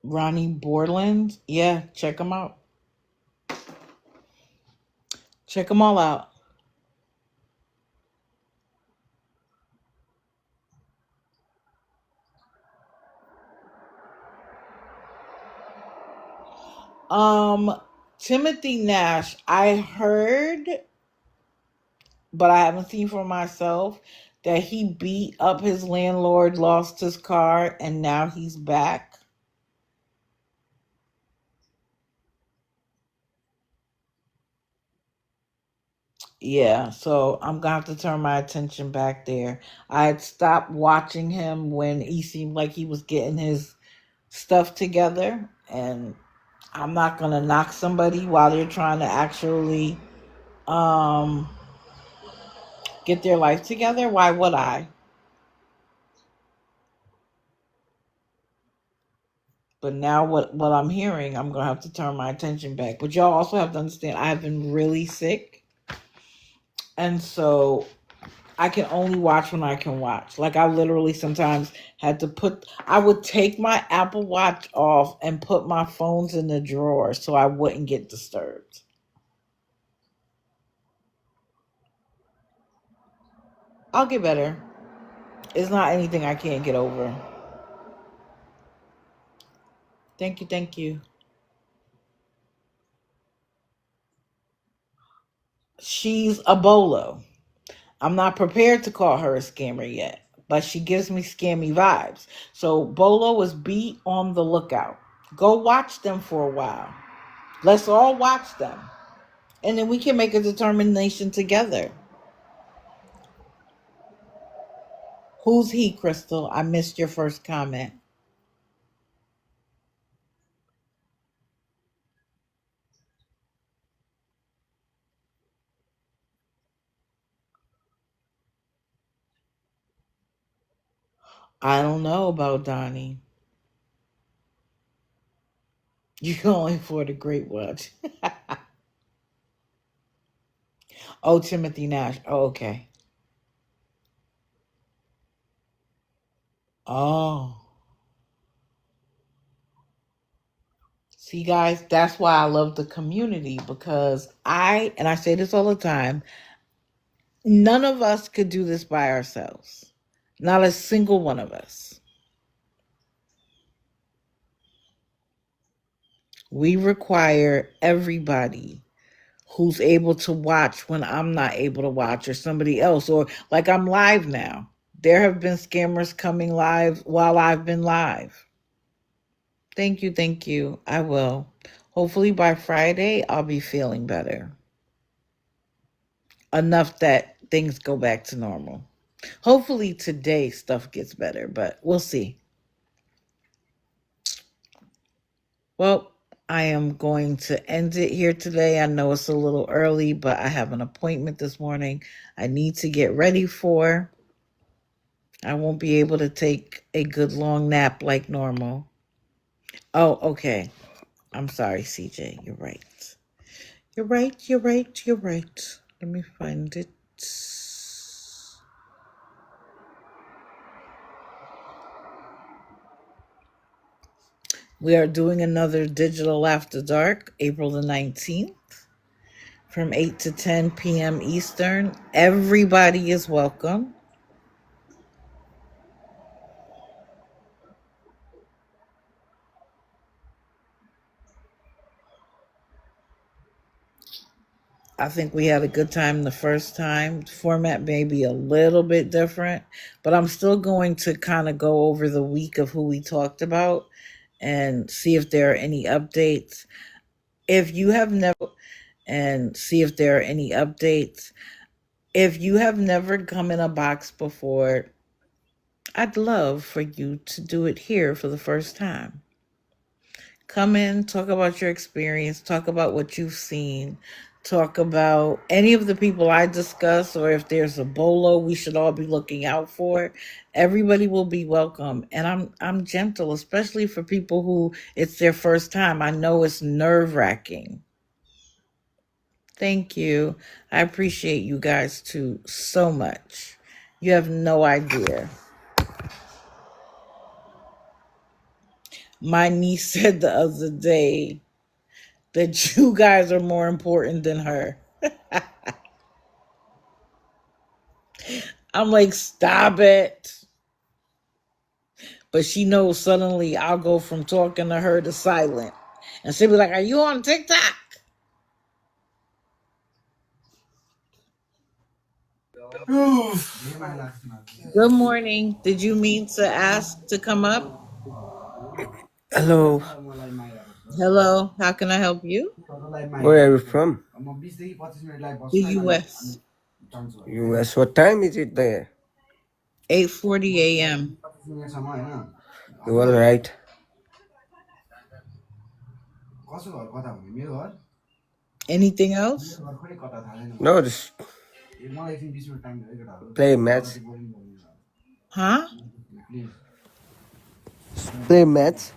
Ronnie Borland? Yeah, check them out. Check them all out. Um, Timothy Nash, I heard, but I haven't seen for myself, that he beat up his landlord, lost his car, and now he's back. Yeah, so I'm gonna have to turn my attention back there. I had stopped watching him when he seemed like he was getting his stuff together, and I'm not gonna knock somebody while they're trying to actually um get their life together. Why would I? But now what I'm hearing, I'm gonna have to turn my attention back. But y'all also have to understand I've been really sick, and so I can only watch when I can watch. Like I literally sometimes had to I would take my Apple Watch off and put my phones in the drawer so I wouldn't get disturbed. I'll get better. It's not anything I can't get over. Thank you, thank you. She's a bolo. I'm not prepared to call her a scammer yet, but she gives me scammy vibes. So Bolo is be on the lookout. Go watch them for a while. Let's all watch them. And then we can make a determination together. Who's he, Crystal? I missed your first comment. I don't know about Donnie. You can only afford a great watch. Oh, Timothy Nash. Oh, okay. Oh. See, guys, that's why I love the community because and I say this all the time, none of us could do this by ourselves. Not a single one of us. We require everybody who's able to watch when I'm not able to watch or somebody else, or like I'm live now. There have been scammers coming live while I've been live. Thank you, thank you. I will. Hopefully by Friday, I'll be feeling better. Enough that things go back to normal. Hopefully today stuff gets better, but we'll see. Well, I am going to end it here today. I know it's a little early, but I have an appointment this morning I need to get ready for. I won't be able to take a good long nap like normal. Oh, okay. I'm sorry, CJ. You're right. You're right, you're right, you're right. Let me find it. We are doing another Digital After Dark, April the 19th, from 8 to 10 p.m. Eastern. Everybody is welcome. I think we had a good time the first time. Format may be a little bit different, but I'm still going to kind of go over the week of who we talked about and see if there are any updates. If you have never, and see if there are any updates. If you have never come in a box before, I'd love for you to do it here for the first time. Come in, talk about your experience, talk about what you've seen, talk about any of the people I discuss, or if there's a bolo we should all be looking out for. Everybody will be welcome, and I'm gentle, especially for people who it's their first time. I know it's nerve-wracking. Thank you. I appreciate you guys too so much. You have no idea. My niece said the other day that you guys are more important than her. I'm like, stop it. But she knows suddenly I'll go from talking to her to silent. And she'll be like, are you on TikTok? Good morning. Did you mean to ask to come up? Hello, Hello, how can I help you? where are you from? The US. US. What time is it there? 8:40 a.m. You all right? Anything else? No, just play match. Huh? Play match.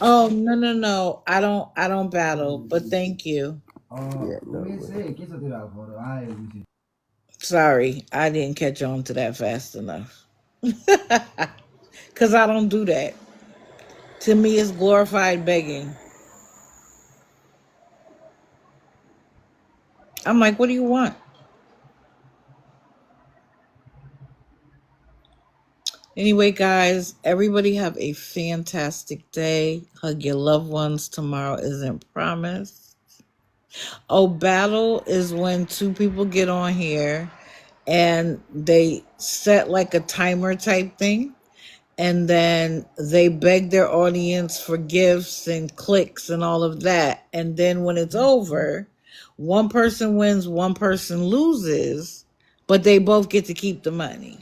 Oh, no, no, no. I don't battle, but thank you. Yeah, no. Sorry, I didn't catch on to that fast enough. Cuz I don't do that. To me it's glorified begging. I'm like, what do you want? Anyway, guys, everybody have a fantastic day. Hug your loved ones. Tomorrow isn't promised. Oh, battle is when two people get on here and they set like a timer type thing, and then they beg their audience for gifts and clicks and all of that. And then when it's over, one person wins, one person loses, but they both get to keep the money.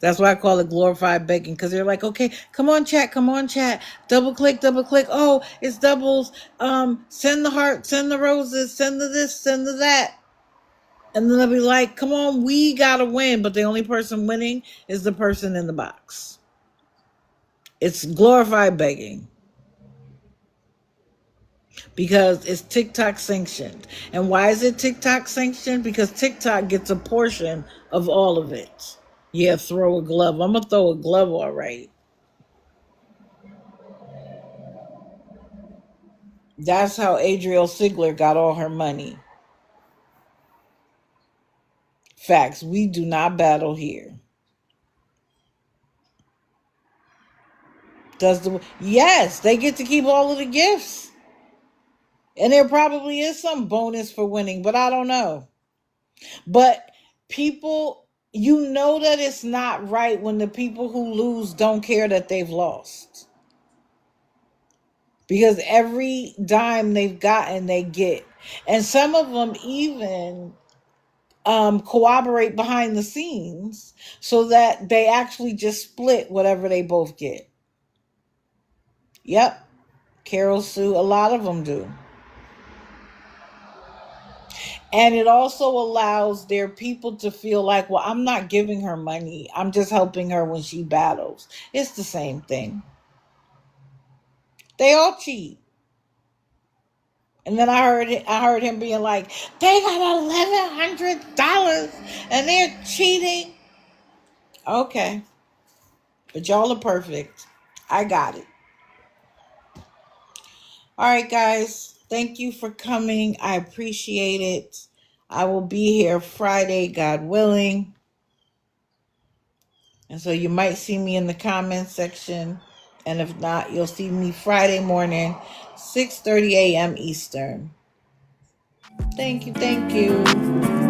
That's why I call it glorified begging, because they're like, okay, come on, chat, come on, chat. Double click, double click. Oh, it's doubles. Send the heart, send the roses, send the this, send the that. And then they'll be like, come on, we gotta win. But the only person winning is the person in the box. It's glorified begging because it's TikTok sanctioned. And why is it TikTok sanctioned? Because TikTok gets a portion of all of it. Yeah, throw a glove. I'm gonna throw a glove, all right. That's how Adriel Sigler got all her money. Facts. We do not battle here. Yes, they get to keep all of the gifts. And there probably is some bonus for winning, but I don't know. But people, you know that it's not right when the people who lose don't care that they've lost. Because every dime they've gotten, they get. And some of them even cooperate behind the scenes so that they actually just split whatever they both get. Yep. Carol Sue, a lot of them do. And it also allows their people to feel like, well, I'm not giving her money. I'm just helping her when she battles. It's the same thing. They all cheat. And then I heard him being like, they got $1,100 and they're cheating. Okay. But y'all are perfect. I got it. All right, guys. Thank you for coming. I appreciate it. I will be here Friday, God willing. And so you might see me in the comments section. And if not, you'll see me Friday morning, 6:30 a.m. Eastern. Thank you. Thank you.